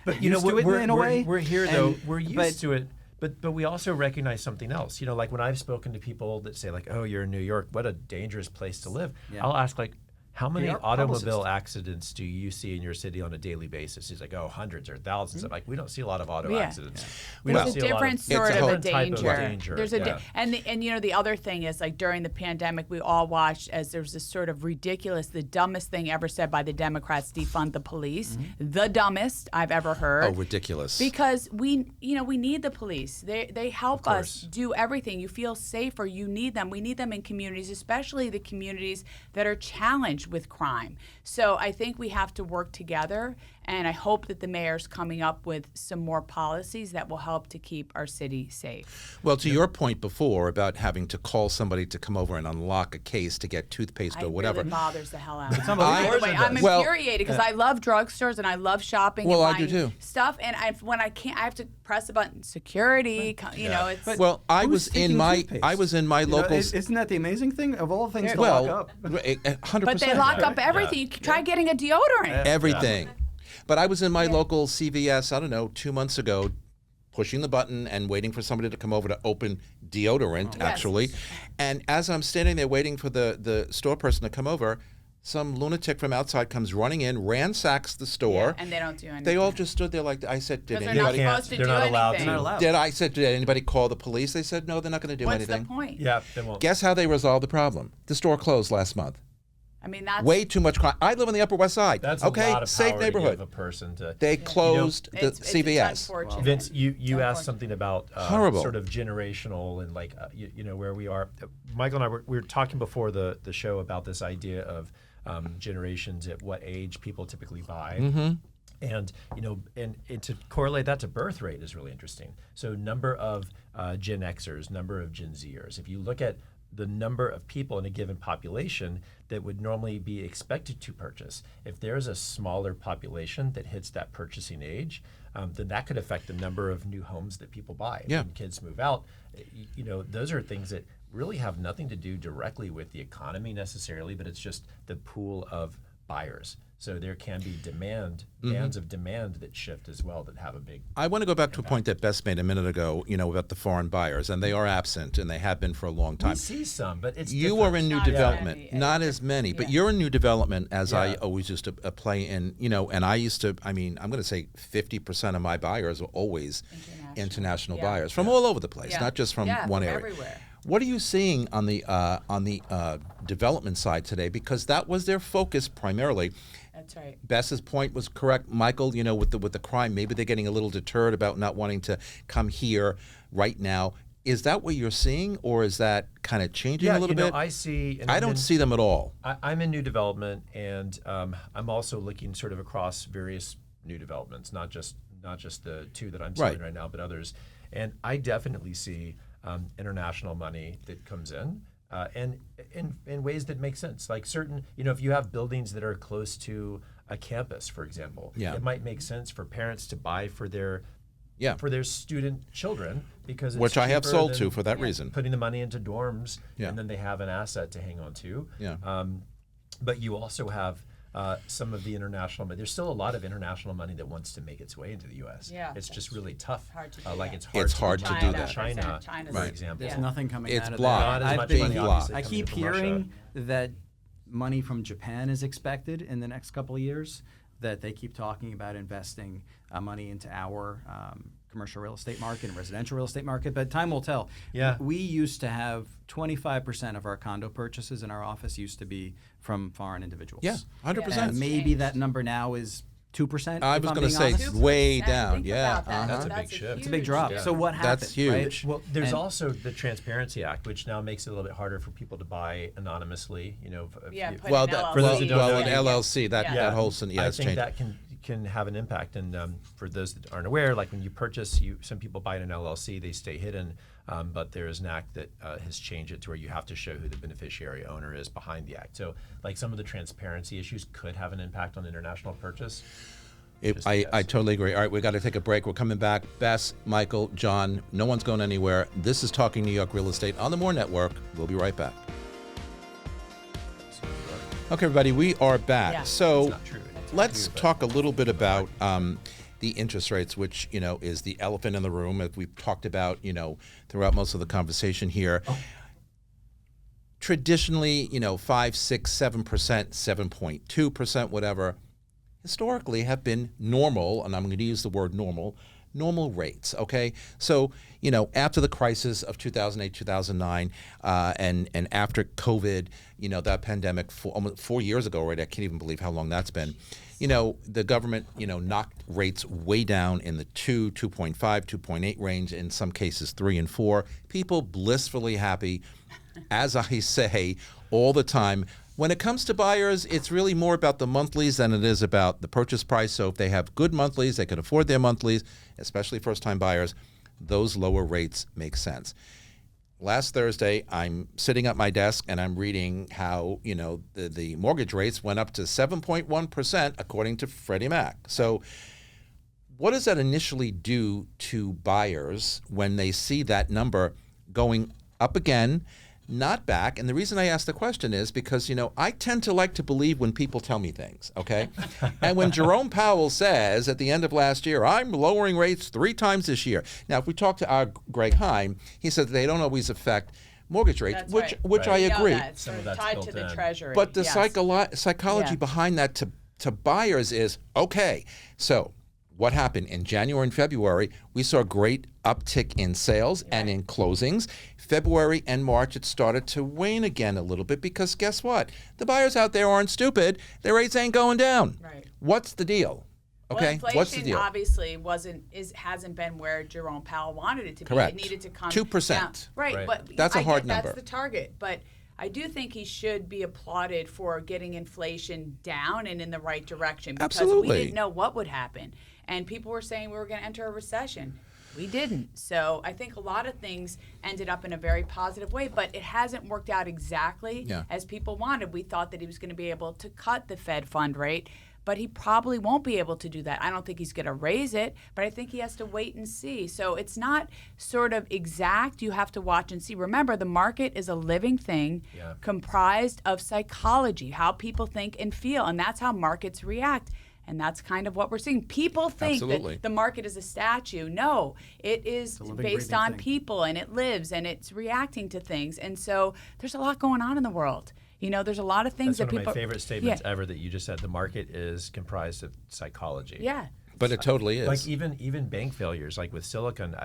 But used to it in a way. we're here and- though. We're used but- to it. But we also recognize something else. Like when I've spoken to people that say like, "Oh, you're in New York. What a dangerous place to live." Yeah. I'll ask like, "How many are automobile publicists. accidents do you see in your city on a daily basis?" He's like, "Oh, hundreds or 1000s I'm like, "We don't see a lot of auto Yeah. accidents. We There's don't a see a lot different of sort It's a of a whole type of danger. danger. There's a Yeah. and the other thing is like during the pandemic we all watched as there was this sort of ridiculous, the dumbest thing ever said by the Democrats, defund the police. The dumbest I've ever heard. Oh, ridiculous. Because we need the police. They help us course. do everything. You feel safer. You need them. We need them in communities, especially the communities that are challenged with crime. So I think we have to work together, and I hope that the mayor's coming up with some more policies that will help to keep our city safe. Well, to your point before about having to call somebody to come over and unlock a case to get toothpaste or whatever. It really bothers the hell out of me. unbelievable. Anyway, I'm Well- infuriated because I love drugstores and I love shopping Well, and I do buying too. stuff. And when I can't, I have to press a button. Security, it's. Well, I Who's was in taking my toothpaste? local. Isn't that the amazing thing? Of all things to Well, lock up. 100%. But they lock up everything. You try getting a deodorant. everything. But I was in my local CVS, I don't know, 2 months ago, pushing the button and waiting for somebody to come over to open deodorant, actually. And as I'm standing there waiting for the store person to come over, some lunatic from outside comes running in, ransacks the store. And they don't do anything. They all just stood there like, I said, did Because they're not anybody... supposed to They're do not allowed anything. to. They're not allowed. Did anybody call the police? They said, no, they're not going to do What's anything. the point? Yeah, they won't. Guess how they resolved the problem? The store closed last month. I mean, that's Way too much crime. I live on the Upper West Side. That's okay, a lot of safe power neighborhood. to give a person to. They closed the it's CVS. unfortunate. Vince, you Unfortunate. asked something about Horrible. sort of generational and like where we are. Michael and I we were talking before the show about this idea of generations at what age people typically buy. Mm-hmm. And and to correlate that to birth rate is really interesting. So number of Gen Xers, number of Gen Zers. If you look at the number of people in a given population that would normally be expected to purchase, if there's a smaller population that hits that purchasing age, then that could affect the number of new homes that people buy. Yeah. When kids move out, those are things that really have nothing to do directly with the economy necessarily, but it's just the pool of buyers. So there can be bands of demand that shift as well that have a big. I want to go back to a point that Bess made a minute ago, about the foreign buyers, and they are absent, and they have been for a long We time. see some, but it's You different. are in new Not as development, many. not as many, but you're in new development, as I always used to play in, and I used to, I'm going to say 50% of my buyers are always international buyers from all over the place, not just from one area. Everywhere. What are you seeing on the development side today? Because that was their focus primarily. That's right. Bess's point was correct, Michael. With the crime, maybe they're getting a little deterred about not wanting to come here right now. Is that what you're seeing, or is that kind of changing a little bit? I see. And I I'm don't in- see them at all. I'm in new development, and I'm also looking sort of across various new developments, not just not just the two that I'm selling right now, but others. And I definitely see international money that comes in. And in ways that make sense, like certain, if you have buildings that are close to a campus, for example, it might make sense for parents to buy for their student children, because it's which I have cheaper sold than to for that reason. Putting the money into dorms, and then they have an asset to hang on to. But you also have some of the international money. There's still a lot of international money that wants to make its way into the U.S. It's just really tough. Hard to do It's hard to do that. China, for right. example. There's nothing coming It's out of blocked. that. Not as I've much been- money, obviously, I coming keep from Russia. hearing that money from Japan is expected in the next couple of years, that they keep talking about investing money into our commercial real estate market and residential real estate market, but time will tell. We used to have 25% of our condo purchases in our office used to be from foreign individuals. 100%. And maybe that number now is 2%. I was going to say it's way down. That's a big shift. It's a big drop. So what happened? That's huge. Right? Well, there's also the Transparency Act, which now makes it a little bit harder for people to buy anonymously. Well, For those that don't know, an LLC, that whole has I think changed. that can have an impact. And for those that aren't aware, like when you purchase, some people buy an LLC, they stay hidden. But there is an act that has changed it to where you have to show who the beneficiary owner is behind the act. So, like, some of the transparency issues could have an impact on international purchase. I totally agree. All right, we got to take a break. We're coming back. Bess, Michael, John, no one's going anywhere. This is Talking New York Real Estate on the More Network. We'll be right back. Okay, everybody, we are back. So let's talk a little bit about the interest rates, which, is the elephant in the room, as we've talked about, throughout most of the conversation here. Traditionally, 5, 6, 7%, 7.2%, whatever, historically have been normal, and I'm going to use the word normal rates, okay? So, after the crisis of 2008, 2009, and after COVID, that pandemic, almost 4 years ago already, I can't even believe how long that's been, the government, knocked rates way down in the 2, 2.5, 2.8 range, in some cases 3 and 4. People blissfully happy, as I say all the time. When it comes to buyers, it's really more about the monthlies than it is about the purchase price. So if they have good monthlies, they can afford their monthlies, especially first-time buyers, those lower rates make sense. Last Thursday, I'm sitting at my desk and I'm reading how, the mortgage rates went up to 7.1% according to Freddie Mac. So what does that initially do to buyers when they see that number going up again, not back? And the reason I ask the question is because, I tend to like to believe when people tell me things, okay? And when Jerome Powell says at the end of last year, I'm lowering rates 3 times this year. Now, if we talk to our Greg Heim, he said they don't always affect mortgage rates, which I agree. It's sort of tied to the Treasury. But the psychology behind that to buyers is, okay, so what happened in January and February? We saw a great uptick in sales and in closings. February and March, it started to wane again a little bit because guess what? The buyers out there aren't stupid. Their rates ain't going down. Right. What's the deal? Okay, well, what's the deal? Obviously hasn't been where Jerome Powell wanted it to be. Correct. It needed to come 2%. down. Right, but that's a hard number. That's the target, but I do think he should be applauded for getting inflation down and in the right direction because we didn't know what would happen. And people were saying we were going to enter a recession. We didn't. So I think a lot of things ended up in a very positive way, but it hasn't worked out exactly as people wanted. We thought that he was going to be able to cut the Fed fund rate, but he probably won't be able to do that. I don't think he's going to raise it, but I think he has to wait and see. So it's not sort of exact. You have to watch and see. Remember, the market is a living thing comprised of psychology, how people think and feel, and that's how markets react. And that's kind of what we're seeing. People think that the market is a statue. No, it is based on people, and it lives, and it's reacting to things. And so there's a lot going on in the world. There's a lot of things That's that one people... of my favorite statements ever that you just said. The market is comprised of psychology. Yeah. But it totally is. Like even bank failures, like with Silicon,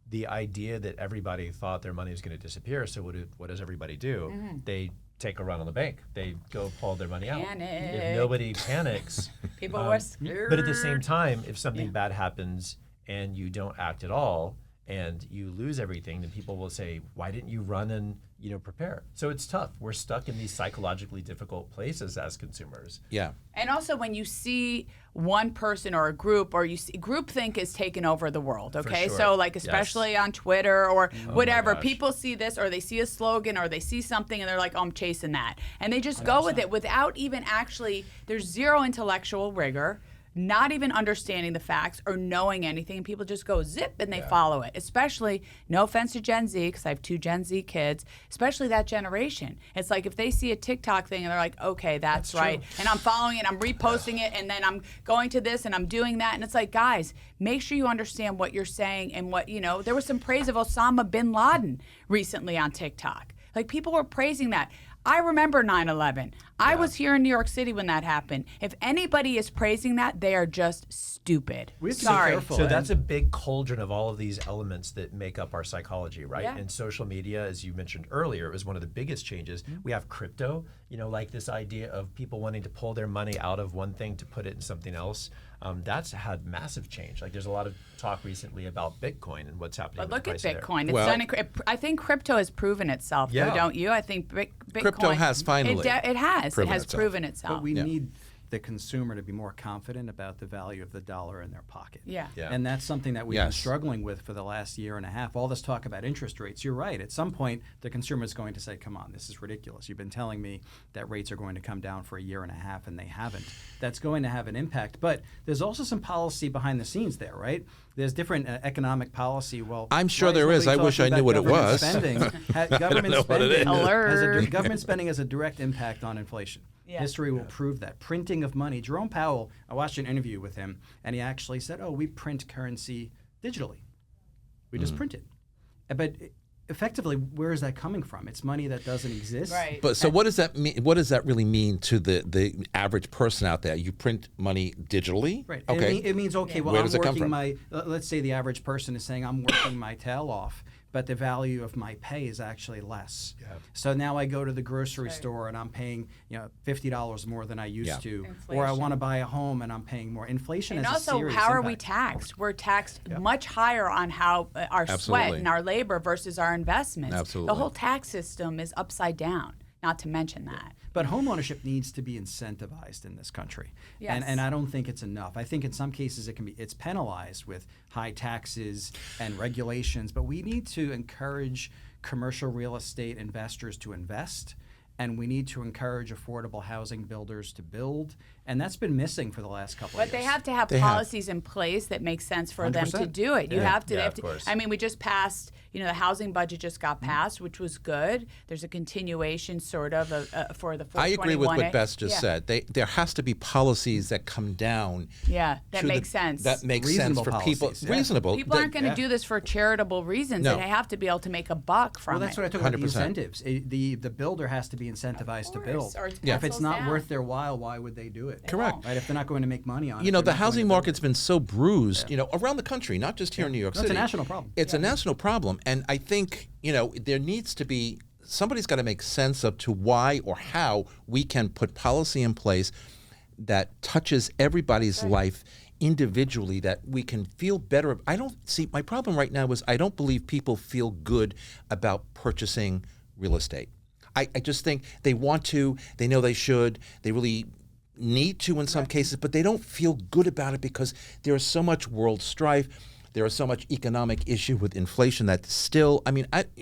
the idea that everybody thought their money was going to disappear, so what does everybody do? Mm-hmm. They take a run on the bank. They go pull their money out. Panic. If nobody panics, People were scared. But at the same time, if something bad happens and you don't act at all, and you lose everything, then people will say, why didn't you run and prepare? So it's tough. We're stuck in these psychologically difficult places as consumers. Yeah. And also when you see one person or a group, or you see groupthink is taking over the world, okay? sure. So like especially on Twitter or whatever, gosh. people see this or they see a slogan or they see something and they're like, oh, I'm chasing that. And they just go with it without even actually, there's zero intellectual rigor, not even understanding the facts or knowing anything, and people just go zip and they follow it. Especially, no offense to Gen Z, because I have 2 Gen Z kids, especially that generation. It's like if they see a TikTok thing and they're like, okay, that's right, and I'm following it, I'm reposting it, and then I'm going to this and I'm doing that, and it's like, guys, make sure you understand what you're saying and what, there was some praise of Osama bin Laden recently on TikTok. Like, people were praising that. I remember 9/11. I was here in New York City when that happened. If anybody is praising that, they are just stupid. We have to be Sorry. careful. So that's a big cauldron of all of these elements that make up our psychology, right? Yeah. And social media, as you mentioned earlier, was one of the biggest changes. We have crypto, like this idea of people wanting to pull their money out of one thing to put it in something else. That's had massive change. Like, there's a lot of talk recently about Bitcoin and what's happening. But with look the at price of Bitcoin. It's Well- done. I think crypto has proven itself, though, Yeah. don't you? I think Bitcoin. Crypto has finally It has. proven It has itself. proven itself. But we need the consumer to be more confident about the value of the dollar in their pocket. Yeah. Yeah. And that's something that we've been Yes. struggling with for the last year and a half. All this talk about interest rates, you're right. At some point, the consumer is going to say, come on, this is ridiculous. You've been telling me that rates are going to come down for a year and a half, and they haven't. That's going to have an impact. But there's also some policy behind the scenes there, right? There's different economic policy. Well, I'm sure why there is. nobody I wish I talking knew what about it government was. Spending? Government know what it spending is. Alert. government spending has a direct impact on inflation. Yeah. History will prove that. Printing of money. Jerome Powell, I watched an interview with him, and he actually said, we print currency digitally. We just print it. But effectively, where is that coming from? It's money that doesn't exist. Right. But so what does that mean? What does that really mean to the average person out there? You print money digitally? Right. Okay. It means, okay, well, Where I'm does it come working from? let's say the average person is saying, I'm working my tail off, but the value of my pay is actually less. Yeah. So now I go to the grocery store and I'm paying, $50 more than I used to. Or I Inflation. want to buy a home and I'm paying more. Inflation And is also, a serious how are we impact. taxed? We're taxed much higher on how our sweat Absolutely. and our labor versus our investments. Absolutely. The whole tax system is upside down, not to mention that. But home ownership needs to be incentivized in this country. Yes. And I don't think it's enough. I think in some cases it's penalized with high taxes and regulations, but we need to encourage commercial real estate investors to invest, and we need to encourage affordable housing builders to build, and that's been missing for the last couple of But years. they have to have They have. policies in place that make sense for them to 100%. do it. You Yeah. have to. Yeah, they have of to- course. I mean, we just passed. The housing budget just got Mm-hmm. passed, which was good. There's a continuation, sort of, for the 421. I agree with what Bess just Yeah. said. There has to be policies that come down. Yeah, that to makes sense. That makes sense Reasonable for people. policies, yeah. Reasonable. People aren't going to yeah. do this for charitable reasons. No. They have to be able to make a buck from Well, that's it. what I talk about, the 100%. incentives. The builder has to be incentivized to build. or it Yeah. If it's pencils not down. worth their while, why would they do it? Correct. Right? If they're not going to make money on it. The they're not going housing to build market's it. been so bruised, around the country, not just here in New York No, it's City. a national problem. It's a national problem, and I think there needs to be somebody's got to make sense of to why or how we can put policy in place that touches everybody's life individually, that we can feel better. I don't see my problem right now is I don't believe people feel good about purchasing real estate. I just think they want to, they know they should, they really need to in some cases, but they don't feel good about it because there is so much world strife. There is so much economic issue with inflation that still,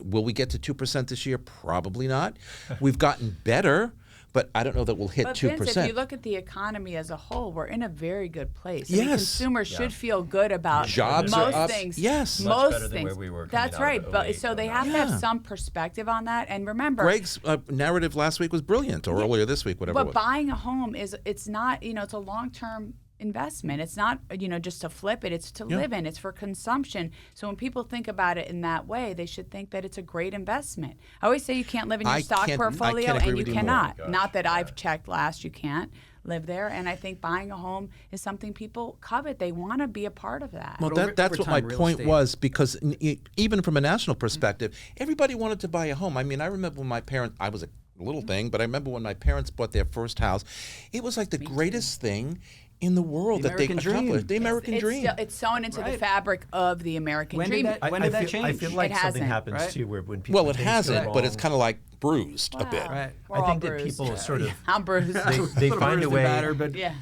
will we get to 2% this year? Probably not. We've gotten better, but I don't know that we'll hit But 2%. Vince, if you look at the economy as a whole, we're in a very good place. I mean, Yes. consumers should feel good about Jobs are most up. things. Yes. Much most better than things. where we were coming That's out of right. But 08, so they 09. have to Yeah. have some perspective on that. And remember, Greg's narrative last week was brilliant, or earlier this week, whatever it but was. buying a home it's not it's a long-term investment. It's not just to flip it. It's to live in. It's for consumption. So when people think about it in that way, they should think that it's a great investment. I always say you can't live in your I stock can't portfolio, agree and you with you more. cannot. Oh my gosh, Not that I've checked last. You can't live there. And I think buying a home is something people covet. They want to be a part of that. Well, But over that's what my time, real point estate- was, because even from a national perspective, everybody wanted to buy a home. I remember when my parents, I was a little thing, but I remember when my parents bought their first house, it was like the greatest thing in the world The that they American dream. accomplished. The American dream. It's sewn into the Right. fabric of the American When dream. did that, when did that change? I feel like It something hasn't, happens right? too, where when people Well, it things go hasn't, but it's wrong, kind of like bruised a bit. Right. We're I all think that bruised. people sort of I'm bruised. they Little find a bruised and way. battered, but yeah.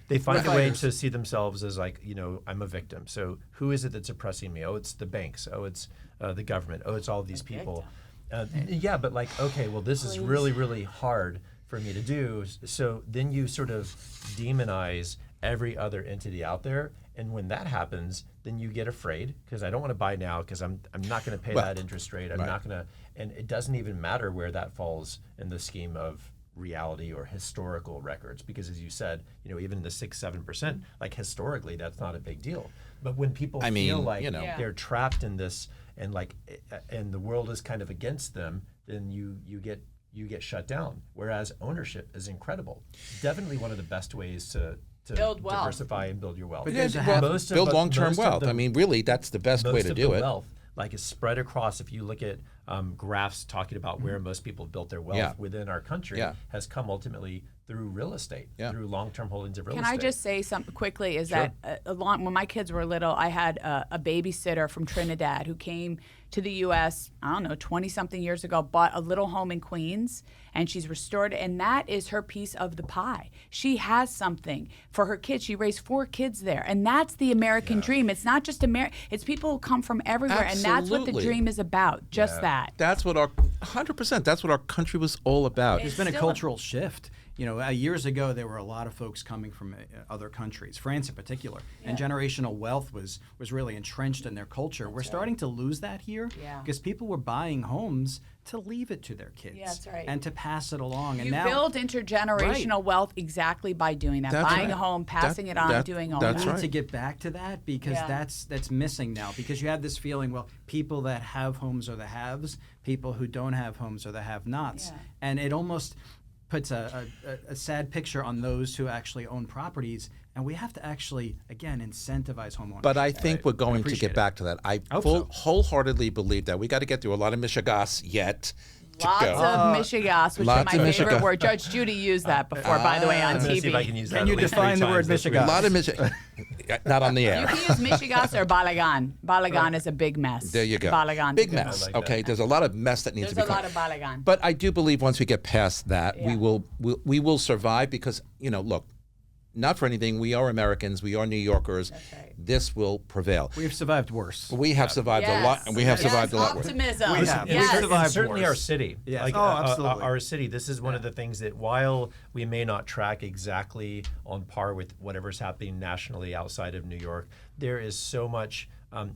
They find a way Fighters. to see themselves as like, I'm a victim. So who is it that's oppressing me? Oh, it's the banks. Oh, it's the government. Oh, it's all these people. Yeah, but like, okay, well, this is really, really hard for me to do. So then you sort of demonize every other entity out there. And when that happens, then you get afraid because I don't want to buy now because I'm not going to pay that interest rate. I'm not going to, and it doesn't even matter where that falls in the scheme of reality or historical records, because as you said, even the 6-7%, like historically, that's not a big deal. But when people feel like they're trapped in this and and the world is kind of against them, then you get shut down. Whereas ownership is incredible. Definitely one of the best ways to Build wealth. diversify and build your wealth. Build long-term wealth. I mean, really, that's the best way to do it. Wealth, is spread across. If you look at graphs talking about where most people have built their wealth within our country, has come ultimately through real estate, through long-term holdings of real estate. Can I just say something quickly? Is that when my kids were little, I had a babysitter from Trinidad who came to the U.S., 20-something years ago, bought a little home in Queens, and she's restored it, and that is her piece of the pie. She has something for her kids. She raised 4 kids there, and that's the American dream. It's not just it's people who come from everywhere, and that's what the dream is about, just that. That's what 100%, that's what our country was all about. There's been a cultural shift. Years ago, there were a lot of folks coming from other countries, France in particular, and generational wealth was really entrenched in their culture. We're starting to lose that here because people were buying homes to leave it to their kids that's right. and to pass it along. You build intergenerational wealth exactly by doing that, buying a home, passing it on, doing all that. We need to get back to that because that's missing now, because you have this feeling, well, people that have homes are the haves, people who don't have homes are the have-nots. And it almost puts a sad picture on those who actually own properties, and we have to actually, again, incentivize homeownership. But I think we're going to get back to that. I wholeheartedly believe that. We got to get through a lot of Michigas yet. Lots of Michigas, which is my favorite word. Judge Judy used that before, by the way, on TV. See if I can use that. Can you define the word Michigas? A lot of Michigas. Not on the air. You can use Michigas or Balagan. Balagan is a big mess. There you go. Balagan. Big mess. Okay, there's a lot of mess that needs to be There's a lot of Balagan. But I do believe once we get past that, we will survive because, look, not for anything, we are Americans, we are New Yorkers. That's right. This will prevail. We've survived worse. We have survived a lot, and we have survived a lot worse. Optimism. We have. Yes. We've survived certainly worse. our city. Yes. Absolutely. Our city. This is one of the things that while we may not track exactly on par with whatever's happening nationally outside of New York, there is so much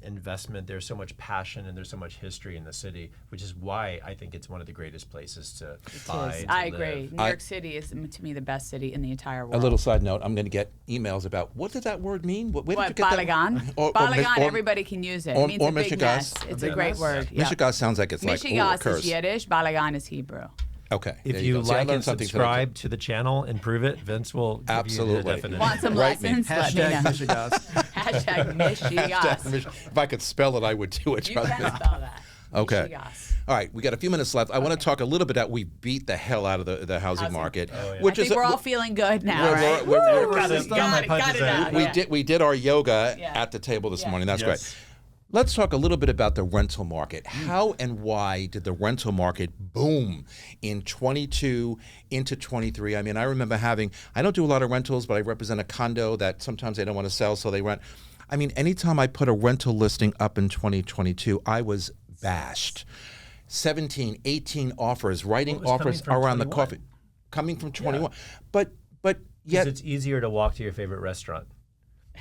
investment, there's so much passion, and there's so much history in the city, which is why I think it's one of the greatest places to buy. I agree. New York City is, to me, the best city in the entire world. A little side note, I'm going to get emails about what did that word mean? Where did you get Balagan? that? Balagan, everybody can use it. It means a big mess. It's a great word. Michigas sounds like it's like a Michigas curse. is Yiddish. Balagan is Hebrew. Okay. If there you go. See, I like learned and something subscribe to the channel and prove it, Vince will give Absolutely. you the definition. Want some Write me. lessons? Let me know. Michigas. Hashtag Michigas. If I could spell it, I would do it. You trust can me. spell that. Okay. Michigas. All right, we got a few minutes left. I want to talk a little bit that we beat the hell out of the housing market, which I think we're all feeling good now, right? we're Got it out. we did our yoga at the table this morning. That's great. Let's talk a little bit about the rental market. How and why did the rental market boom in 22 into 23? I mean, I remember I don't do a lot of rentals, but I represent a condo that sometimes they don't want to sell, so they rent. I mean, anytime I put a rental listing up in 2022, I was bashed. 17, 18 offers, writing offers around 21? The coffee. Coming from 21. But yet it's easier to walk to your favorite restaurant.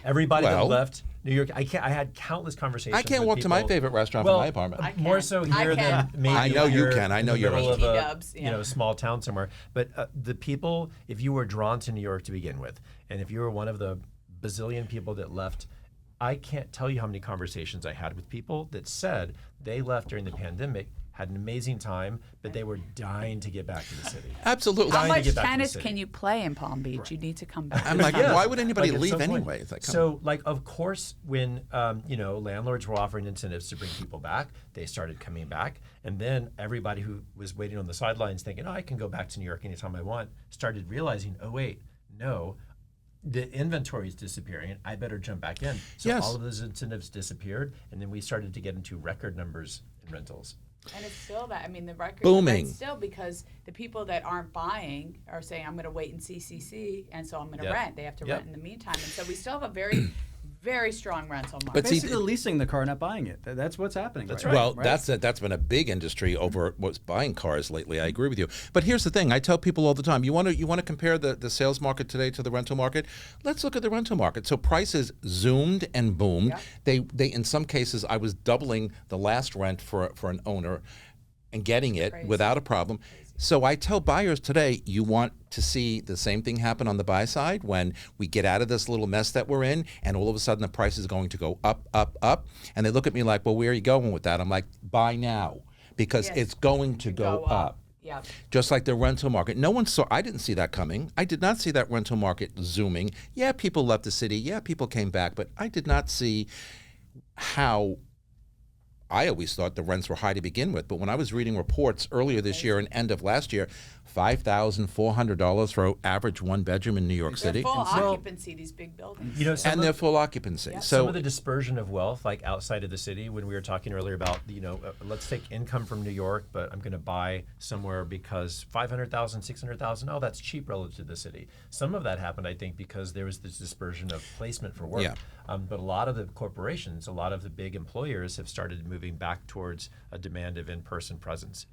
Everybody that left New York, I had countless conversations. I can't with walk people. to my favorite restaurant from my apartment. More so here than maybe. I know you can. I know you're in the middle of BT-dubs, a small town somewhere. But the people, if you were drawn to New York to begin with, and if you were one of the bazillion people that left, I can't tell you how many conversations I had with people that said they left during the pandemic, had an amazing time, but they were dying to get back to the city. Absolutely. How much tennis can you play in Palm Beach? You need to come back. I'm like, why would anybody Like, leave anyway? It's like, so, of course, when landlords were offering incentives to bring people back, they started coming back, and then everybody who was waiting on the sidelines, thinking, "Oh, I can go back to New York anytime I want," started realizing, "Oh, wait, no." the inventory is disappearing. I better jump back in. So Yes. all of those incentives disappeared, and then we started to get into record numbers in rentals. And it's still that. I mean, the record Booming. It's still because the people that aren't buying are saying, I'm going to wait and see, and so I'm going to Yep. rent. They have to Yep. rent in the meantime. And so we still have a very, very strong rental market. But see, Basically leasing the car, not buying it. That's what's happening. That's right? Well, Right. that's been a big industry over what's buying cars lately. I agree with you. But here's the thing: I tell people all the time, you want to compare the sales market today to the rental market. Let's look at the rental market. So prices zoomed and boomed. Yeah. They in some cases, I was doubling the last rent for an owner, and getting it Crazy. without a problem. So I tell buyers today, you want to see the same thing happen on the buy side when we get out of this little mess that we're in, and all of a sudden the price is going to go up, up, up. And they look at me like, well, where are you going with that? I'm like, buy now, because Yes. it's going to go up. Yeah. Just like the rental market. I didn't see that coming. I did not see that rental market zooming. Yeah, people left the city. Yeah, people came back. But I did not see how. I always thought the rents were high to begin with, but when I was reading reports earlier this year and end of last year, $5,400 for average one bedroom in New York They're City, full occupancy, these big buildings. You know, some and of- they're full occupancy. Yeah. Some So of the dispersion of wealth, like outside of the city, when we were talking earlier about, let's take income from New York, but I'm going to buy somewhere because $500,000, $600,000, oh, that's cheap relative to the city. Some of that happened, I think, because there was this dispersion of placement for work. Yeah. But a lot of the corporations, a lot of the big employers have started moving back towards a demand of in-person presence.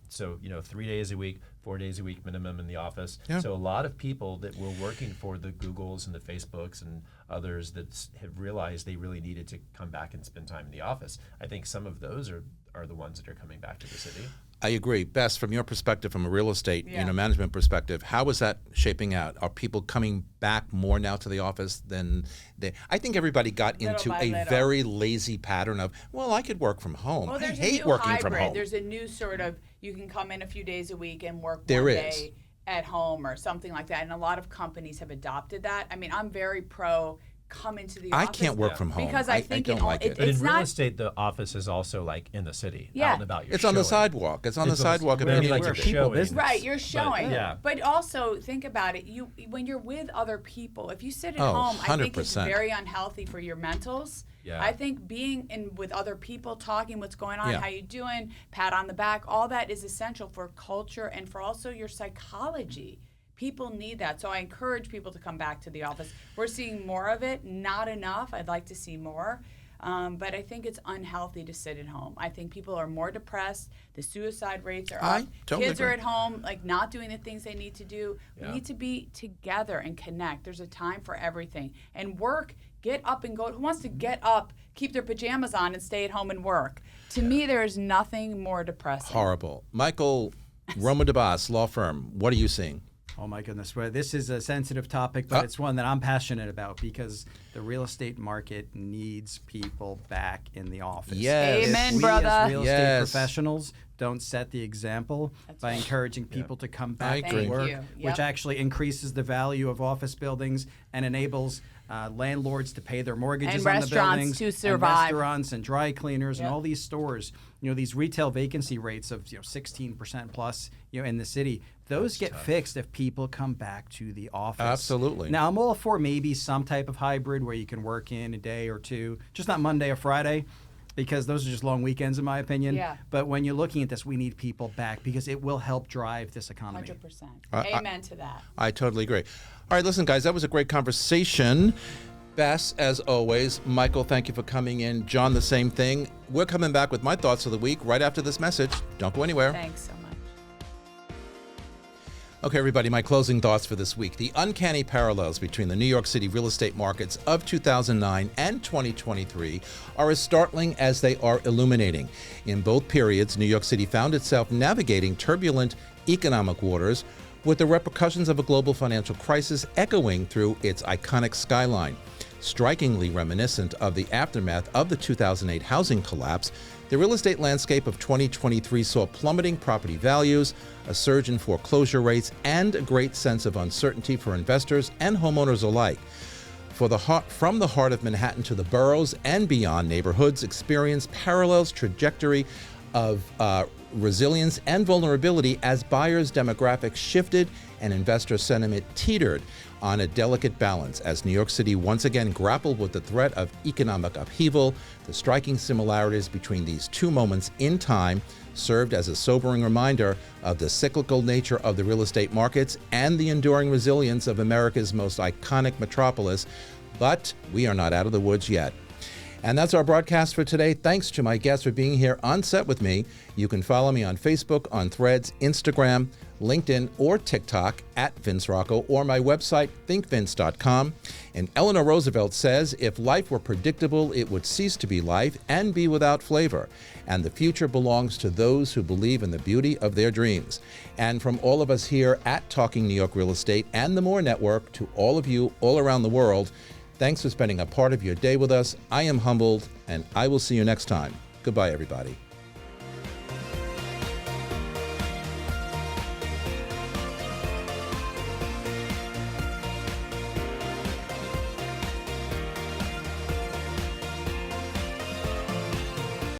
So, 3 days a week, 4 days a week minimum in the office. Yeah. So a lot of people that were working for the Googles and the Facebooks and others that have realized they really needed to come back and spend time in the office. I think some of those are the ones that are coming back to the city. I agree. Bess, from your perspective, from a real estate Yeah. management perspective, how is that shaping out? Are people coming back more now to the office than they? I think everybody got Little into by a little. very lazy pattern of, well, I could work from home. Well, I there's a hate new working hybrid. from home. There's a new sort of, you can come in a few days a week and work There one is. day at home or something like that. And a lot of companies have adopted that. I mean, I'm very pro come into the I office. can't work from home. Because I think don't it all- like it. But It's in real not- estate, the office is also like in the city, Yeah. out and about. You're It's on the showing. sidewalk. It's on the It's sidewalk. but of I mean, any like neighborhood. you're showing. business. Right, you're showing. yeah. But also think about it. When you're with other people, if you sit at Oh, home, I think it's 100%. very unhealthy for your mentals. Yeah. I think being in with other people, talking what's going on, Yeah. how you doing, pat on the back, all that is essential for culture and for also your psychology. People need that. So I encourage people to come back to the office. We're seeing more of it, not enough. I'd like to see more. But I think it's unhealthy to sit at home. I think people are more depressed. The suicide rates are I up. totally Kids are agree. at home, like not doing the things they need to do. Yeah. We need to be together and connect. There's a time for everything. And work, get up and go. Who wants to get up, keep their pajamas on, and stay at home and work? To me, there is nothing more depressing. Horrible. Michael, Roma DeBas, law firm. What are you seeing? Oh my goodness. Well, this is a sensitive topic, but it's one that I'm passionate about because the real estate market needs people back in the office. Yes. Amen, If we brother. as real estate Yes. professionals don't set the example by right. encouraging people to come I back agree. to Thank work, you. which Yep. actually increases the value of office buildings and enables landlords to pay their mortgages And on the restaurants buildings, to survive. and restaurants and dry cleaners and Yep. all these stores. These retail vacancy rates of 16% plus in the city. Those get fixed if people come back to the office. Absolutely. Now I'm all for maybe some type of hybrid where you can work in a day or two, just not Monday or Friday, because those are just long weekends in my opinion. Yeah. But when you're looking at this, we need people back because it will help drive this economy. 100%. Amen to that. I totally agree. All right, listen, guys, that was a great conversation. Bess, as always. Michael, thank you for coming in. John, the same thing. We're coming back with my thoughts of the week right after this message. Don't go anywhere. Thanks so much. Okay, everybody, my closing thoughts for this week. The uncanny parallels between the New York City real estate markets of 2009 and 2023 are as startling as they are illuminating. In both periods, New York City found itself navigating turbulent economic waters with the repercussions of a global financial crisis echoing through its iconic skyline. Strikingly reminiscent of the aftermath of the 2008 housing collapse, the real estate landscape of 2023 saw plummeting property values, a surge in foreclosure rates, and a great sense of uncertainty for investors and homeowners alike. From the heart of Manhattan to the boroughs and beyond, neighborhoods experienced parallel trajectory of resilience and vulnerability as buyers' demographics shifted and investor sentiment teetered on a delicate balance as New York City once again grappled with the threat of economic upheaval. The striking similarities between these two moments in time served as a sobering reminder of the cyclical nature of the real estate markets and the enduring resilience of America's most iconic metropolis. But we are not out of the woods yet. And that's our broadcast for today. Thanks to my guests for being here on set with me. You can follow me on Facebook, on Threads, Instagram, LinkedIn, or TikTok at Vince Rocco, or my website, thinkvince.com. And Eleanor Roosevelt says, if life were predictable, it would cease to be life and be without flavor. And the future belongs to those who believe in the beauty of their dreams. And from all of us here at Talking New York Real Estate and the More Network, to all of you all around the world, thanks for spending a part of your day with us. I am humbled, and I will see you next time. Goodbye, everybody.